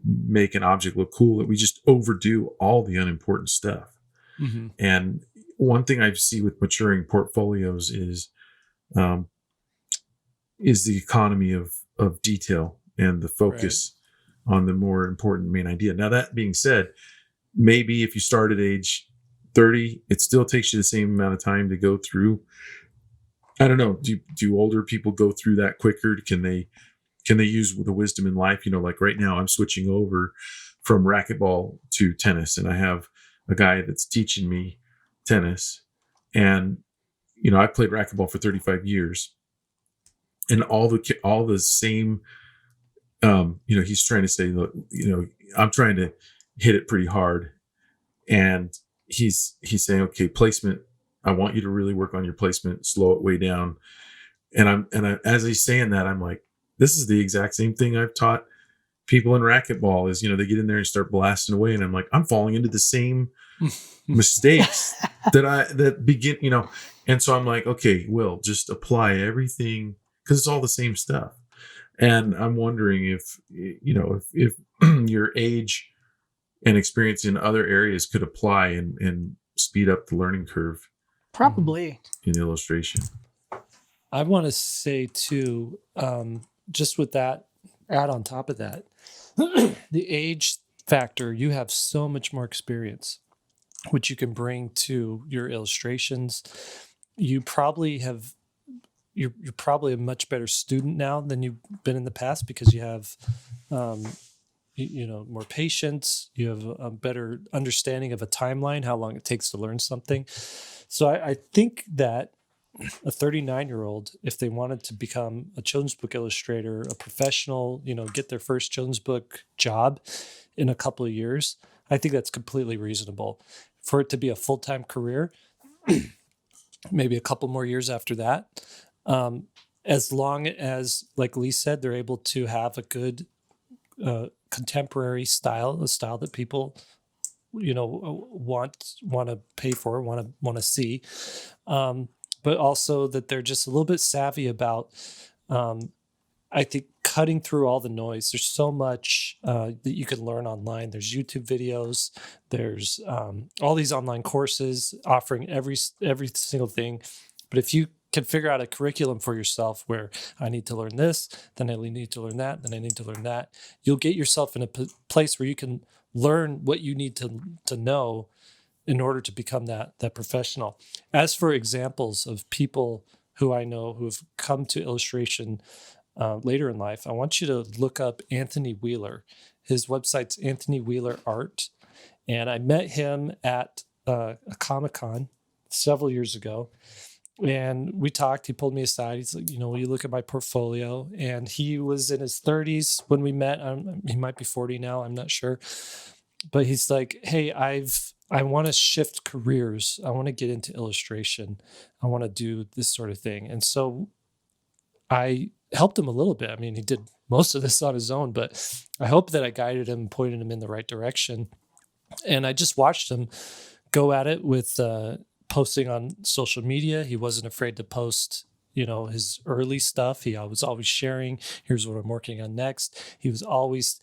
make an object look cool, that we just overdo all the unimportant stuff. Mm-hmm. And one thing I see with maturing portfolios is is the economy of detail and the focus on the more important main idea. Now, that being said, maybe if you start at age 30, it still takes you the same amount of time to go through. I don't know. Do older people go through that quicker? Can they use the wisdom in life? Like right now I'm switching over from racquetball to tennis, and I have a guy that's teaching me tennis. And, I played racquetball for 35 years, and all the same, he's trying to say, I'm trying to hit it pretty hard. And he's saying, okay, placement, I want you to really work on your placement, slow it way down. And as he's saying that, I'm like, this is the exact same thing I've taught people in racquetball is, they get in there and start blasting away. And I'm like, I'm falling into the same mistakes that begin, and so I'm like, okay, Will, just apply everything because it's all the same stuff. And I'm wondering if your age and experience in other areas could apply and speed up the learning curve. Probably. In illustration. I want to say too, just with that, add on top of that, the age factor, you have so much more experience, which you can bring to your illustrations. You're probably a much better student now than you've been in the past because you have, more patience. You have a better understanding of a timeline, how long it takes to learn something. So I think that a 39-year-old, if they wanted to become a children's book illustrator, a professional, get their first children's book job in a couple of years, I think that's completely reasonable. For it to be a full-time career, maybe a couple more years after that, as long as, like Lee said, they're able to have a good contemporary style, a style that people want to pay for, want to see, but also that they're just a little bit savvy about, I think, cutting through all the noise. There's so much that you can learn online. There's YouTube videos. There's all these online courses offering every single thing. But if you can figure out a curriculum for yourself where I need to learn this, then I need to learn that, then I need to learn that, you'll get yourself in a place where you can learn what you need to know in order to become that professional. As for examples of people who I know who have come to illustration later in life, I want you to look up Anthony Wheeler. His website's Anthony Wheeler Art. And I met him at a Comic-Con several years ago. And we talked. He pulled me aside. He's like, will you look at my portfolio? And he was in his 30s when we met. He might be 40 now. I'm not sure. But he's like, hey, I want to shift careers. I want to get into illustration. I want to do this sort of thing. And so I helped him a little bit. I mean, he did most of this on his own, but I hope that I guided him and pointed him in the right direction. And I just watched him go at it with posting on social media. He wasn't afraid to post, his early stuff. He was always sharing, here's what I'm working on next. He was always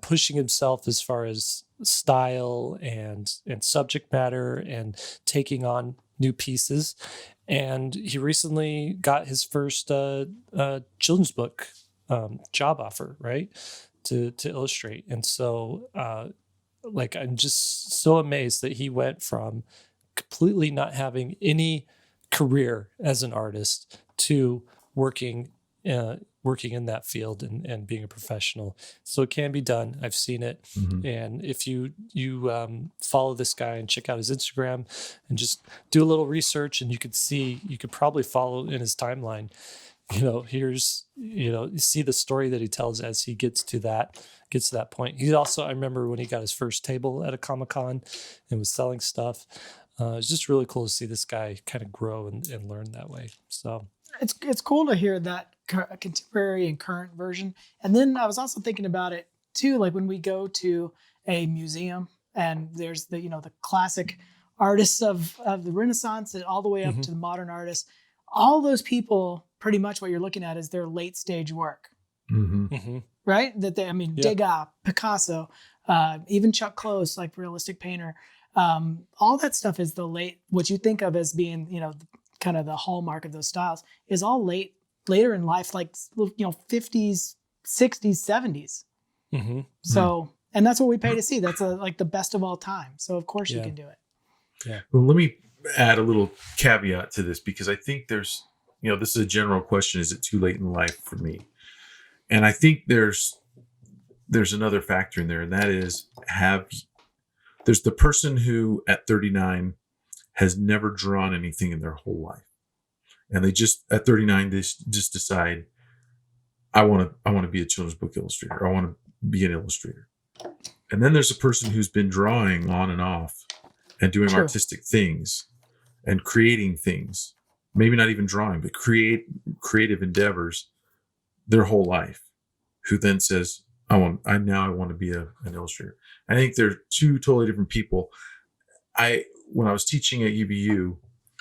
pushing himself as far as style and subject matter and taking on new pieces. And he recently got his first children's book job offer, right, to illustrate. And so I'm just so amazed that he went from completely not having any career as an artist to working in that field and being a professional. So it can be done. I've seen it. Mm-hmm. And if you follow this guy and check out his Instagram and just do a little research, and you could probably follow in his timeline, you see the story that he tells as he gets to that point. He also, I remember when he got his first table at a Comic-Con and was selling stuff. It's just really cool to see this guy kind of grow and learn that way. So it's cool to hear that contemporary and current version. And then I was also thinking about it too, like when we go to a museum and there's the classic artists of the Renaissance and all the way up mm-hmm. to the modern artists. All those people, pretty much what you're looking at is their late stage work, mm-hmm. Mm-hmm. right? Degas, Picasso, even Chuck Close, like realistic painter. All that stuff is what you think of as being, kind of the hallmark of those styles is all late later in life, like, 50s, 60s, 70s. Mm-hmm. So, and that's what we pay to see. That's like the best of all time. So of course you Yeah. can do it. Yeah. Well, let me add a little caveat to this, because I think there's, this is a general question. Is it too late in life for me? And I think there's another factor in there, and that is there's the person who at 39 has never drawn anything in their whole life. And they just, at 39, they just decide, I want to be a children's book illustrator. I want to be an illustrator. And then there's a person who's been drawing on and off and doing True. artistic things and creating things, maybe not even drawing, but creative endeavors their whole life, who then says, I want to be an illustrator. I think they're two totally different people. When I was teaching at UVU,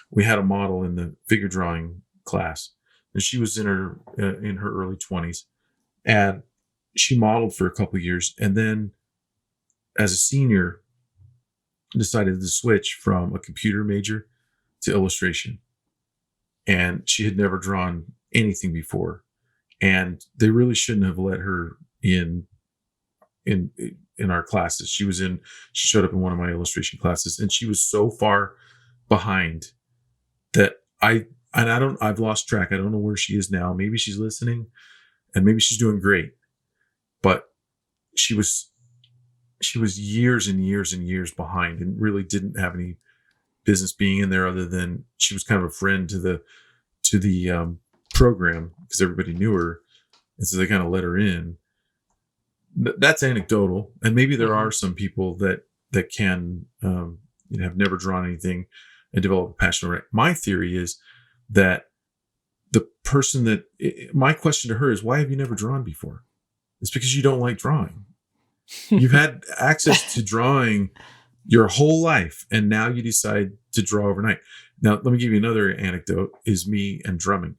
we had a model in the figure drawing class, and she was in her early 20s, and she modeled for a couple of years, and then as a senior decided to switch from a computer major to illustration. And she had never drawn anything before, and they really shouldn't have let her in our classes. She showed up in one of my illustration classes, and she was so far behind that I've lost track. I don't know where she is now. Maybe she's listening, and maybe she's doing great, but she was years and years and years behind, and really didn't have any business being in there, other than she was kind of a friend to the program, because everybody knew her, and so they kind of let her in. That's anecdotal, and maybe there are some people that can have never drawn anything and develop a passion for it. My theory is that the person my question to her is, why have you never drawn before? It's because you don't like drawing. You've had access to drawing your whole life, and now you decide to draw overnight. Now, let me give you another anecdote, is me and drumming.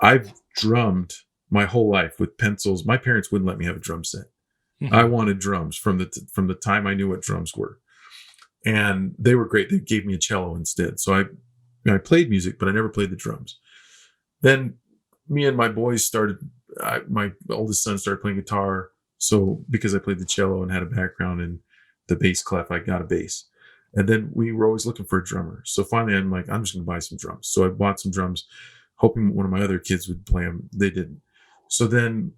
I've drummed my whole life with pencils. My parents wouldn't let me have a drum set. Mm-hmm. I wanted drums from the time I knew what drums were. And they were great. They gave me a cello instead. So I played music, but I never played the drums. Then me and my boys my oldest son started playing guitar. So because I played the cello and had a background in the bass clef, I got a bass. And then we were always looking for a drummer. So finally I'm like, I'm just going to buy some drums. So I bought some drums, hoping one of my other kids would play them. They didn't. So then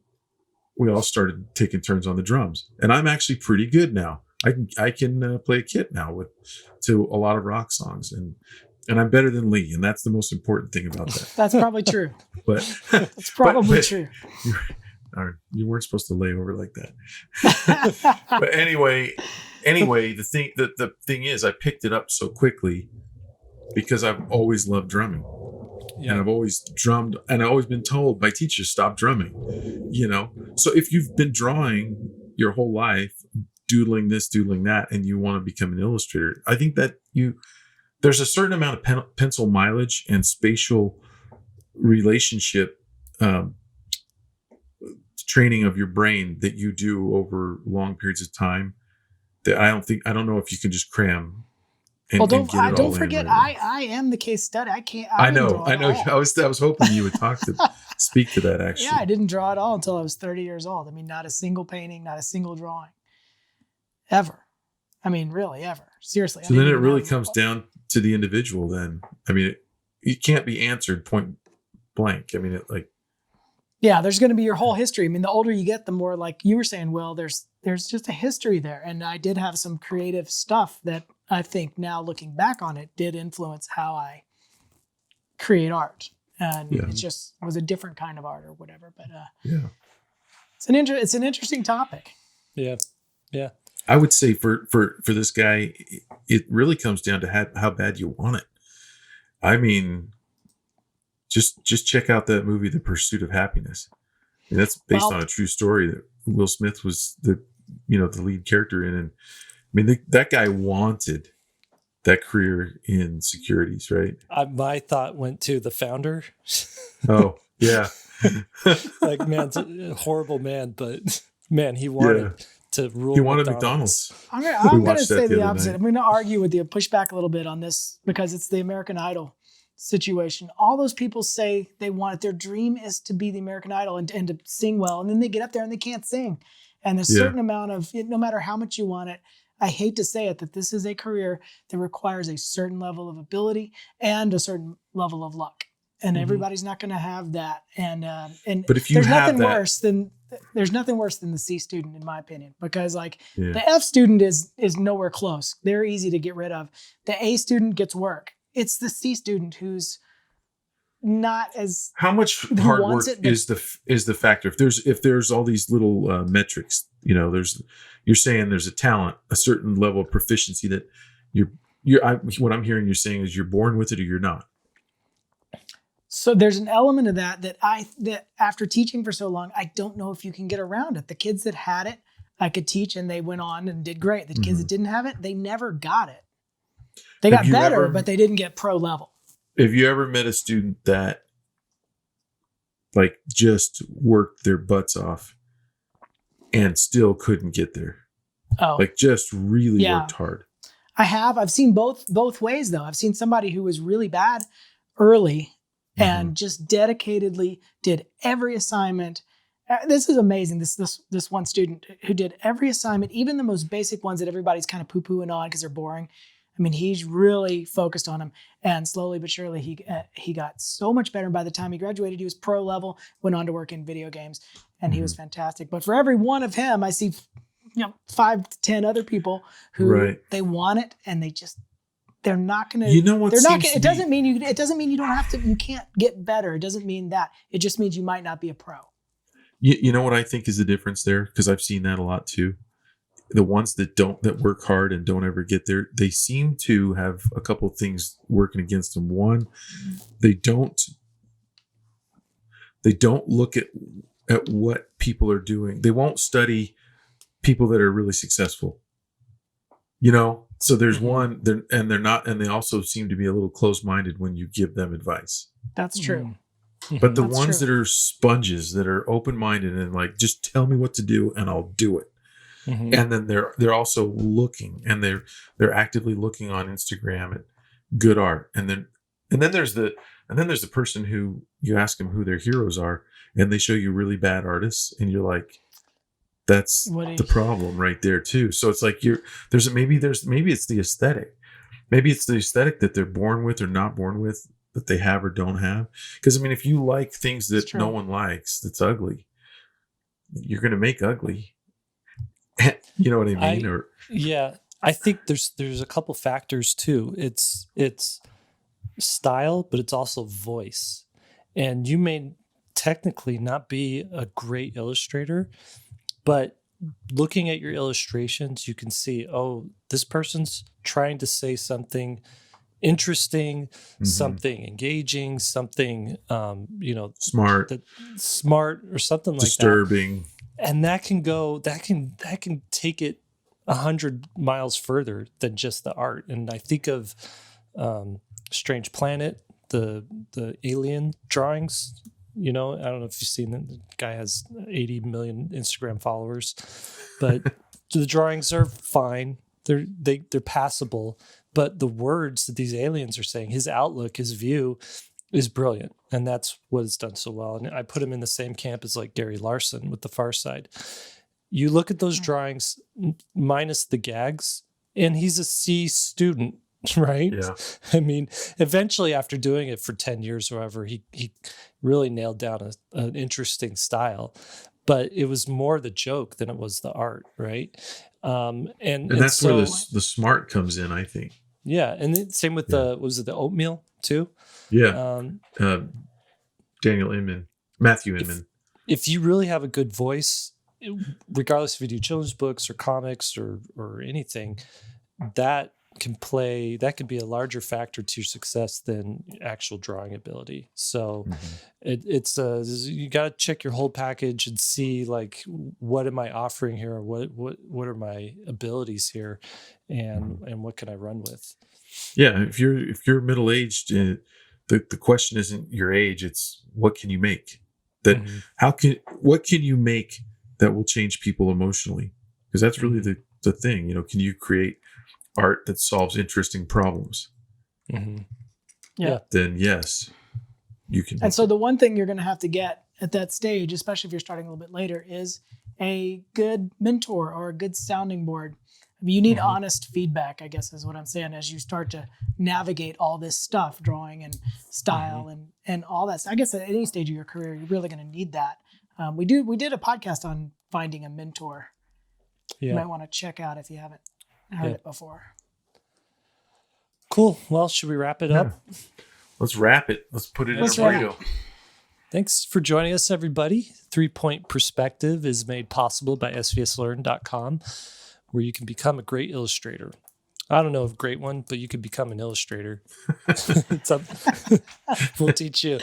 we all started taking turns on the drums. And I'm actually pretty good now. I can play a kit now to a lot of rock songs. And I'm better than Lee. And that's the most important thing about that. That's probably true. But it's probably true. You weren't supposed to lay over like that. But anyway, the thing is, I picked it up so quickly because I've always loved drumming. Yeah. And I've always drummed, and I've always been told by teachers, stop drumming, So if you've been drawing your whole life, doodling this, doodling that, and you want to become an illustrator, I think that there's a certain amount of pencil mileage and spatial relationship training of your brain that you do over long periods of time that I don't know if you can just cram. Don't forget, I am the case study. I know. I was hoping you would speak to that, actually. Yeah, I didn't draw at all until I was 30 years old. I mean, not a single painting, not a single drawing, ever. I mean, really, ever. Seriously. So then it really comes down to the individual. Then, I mean, it can't be answered point blank. I mean, yeah, there's going to be your whole history. I mean, the older you get, the more, like you were saying, Will, there's just a history there. And I did have some creative stuff that I think now looking back on it did influence how I create art. And it just was a different kind of art or whatever. But it's an interesting topic. Yeah. Yeah. I would say for this guy, it really comes down to how bad you want it. I mean, just check out that movie, The Pursuit of Happiness. And that's based on a true story that Will Smith was the lead character in. And I mean, that guy wanted that career in securities, right? My thought went to the founder. Oh, yeah. Like, man's a horrible man, but man, he wanted to rule. He wanted McDonald's. I'm going to say the opposite. I'm going to argue with you, push back a little bit on this because it's the American Idol situation. All those people say they want it. Their dream is to be the American Idol and to sing well. And then they get up there and they can't sing. And there's a certain amount of, no matter how much you want it, I hate to say it, that this is a career that requires a certain level of ability and a certain level of luck. And everybody's not going to have that. And but if you there's have nothing that, worse than the C student, in my opinion, because the F student is nowhere close. They're easy to get rid of. The A student gets work. It's the C student who's not as how much hard work is the factor. If there's all these little metrics, you're saying there's a talent, a certain level of proficiency that what I'm hearing you're saying is you're born with it or you're not. So there's an element of that after teaching for so long, I don't know if you can get around it. The kids that had it, I could teach and they went on and did great. The kids that didn't have it, they never got it. They got better, but they didn't get pro level. Have you ever met a student that just worked their butts off and still couldn't get there? Oh, just really worked hard. I have. I've seen both ways though. I've seen somebody who was really bad early and just dedicatedly did every assignment. This is amazing. This one student who did every assignment, even the most basic ones that everybody's kind of poo-pooing on because they're boring. I mean, he's really focused on them, and slowly but surely he got so much better. And by the time he graduated, he was pro level, went on to work in video games, and he was fantastic. But for every one of him, I see 5 to 10 other people who they want it, and they're not going to. You know what? They're not. It doesn't mean you. It doesn't mean you don't have to. You can't get better. It doesn't mean that. It just means you might not be a pro. You know what I think is the difference there, because I've seen that a lot too. The ones that work hard and don't ever get there, they seem to have a couple of things working against them. One, they don't look at what people are doing. They won't study people that are really successful. So there's one, they're not, and they also seem to be a little closed-minded when you give them advice. That's true. But the ones that are sponges, that are open-minded and just tell me what to do and I'll do it. And then they're also looking, and they're actively looking on Instagram at good art. And then there's the person who you ask them who their heroes are, and they show you really bad artists, and you're like, that's the problem right there too. So it's maybe it's the aesthetic. Maybe it's the aesthetic that they're born with or not born with, that they have or don't have. Because if you like things that no one likes, that's ugly, you're going to make ugly. You know what I mean? I think there's a couple factors too. It's style, but it's also voice. And you may technically not be a great illustrator, but looking at your illustrations, you can see, this person's trying to say something interesting, something engaging, something smart or something like that. Disturbing. And that can take it 100 miles further than just the art. And I think of Strange Planet, the alien drawings. I don't know if you've seen them. The guy has 80 million Instagram followers, but the drawings are fine. They're passable, but the words that these aliens are saying, his outlook, his view, is brilliant, and that's what it's done so well. And I put him in the same camp as Gary Larson with The Far Side. You look at those drawings minus the gags, and he's a C student, right? Yeah. Eventually, after doing it for 10 years or whatever, he really nailed down an interesting style. But it was more the joke than it was the art, right? And that's where the smart comes in, I think. Yeah, and same with the oatmeal too? Yeah. Matthew Inman. If you really have a good voice, regardless if you do children's books or comics or anything, that could be a larger factor to your success than actual drawing ability. So it's you got to check your whole package and see what am I offering here, or what are my abilities here, and what can I run with. Yeah, if you're middle-aged, the question isn't your age, it's what can you make? What can you make that will change people emotionally? Because that's really the thing. Can you create art that solves interesting problems? Yeah. then yes, you can. And so the one thing you're going to have to get at that stage, especially if you're starting a little bit later, is a good mentor or a good sounding board. I mean, you need honest feedback, I guess is what I'm saying, as you start to navigate all this stuff, drawing and style and all that. I guess at any stage of your career, you're really going to need that. We did a podcast on finding a mentor. You might want to check out if you haven't heard it before. Cool. Well, should we wrap it up? Let's wrap it. Let's put it Let's in a wrap. burrito. Thanks for joining us, everybody. 3-Point Perspective is made possible by SVSLearn.com, where you can become a great illustrator. I don't know if great one, but you could become an illustrator. It's up. We'll teach you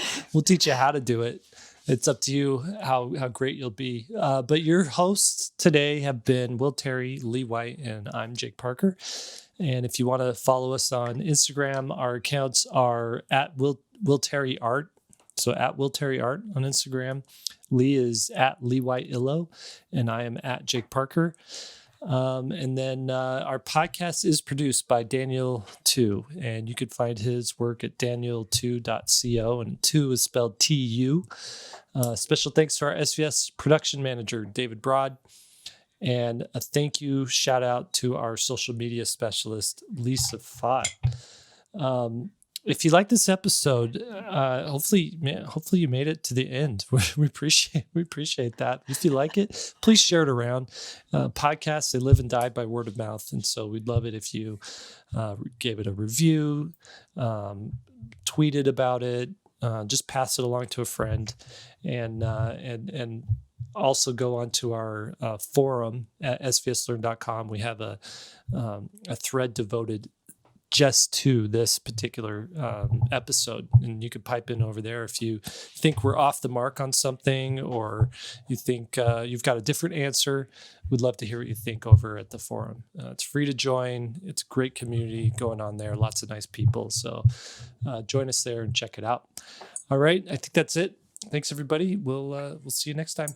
how to do it. It's up to you how great you'll be. But your hosts today have been Will Terry, Lee White, and I'm Jake Parker. And if you want to follow us on Instagram, our accounts are at Will Terry Art. So at Will Terry Art on Instagram. Lee is at Lee White Illo, and I am at Jake Parker. And then our podcast is produced by Daniel 2, and you could find his work at daniel2.co, and 2 is spelled TU. Special thanks to our SVS production manager, David Broad. And a thank you shout out to our social media specialist, Lisa Fott. If you like this episode, hopefully you made it to the end. We appreciate that. If you like it, please share it around. Podcasts, they live and die by word of mouth, and so we'd love it if you gave it a review, tweeted about it, just pass it along to a friend, and also go onto our forum at svslearn.com. We have a thread devoted just to this particular episode, and you could pipe in over there if you think we're off the mark on something, or you think you've got a different answer. We'd love to hear what you think over at the forum. It's free to join. It's a great community going on there. Lots of nice people. So join us there and check it out. All right, I think that's it. Thanks everybody. We'll see you next time.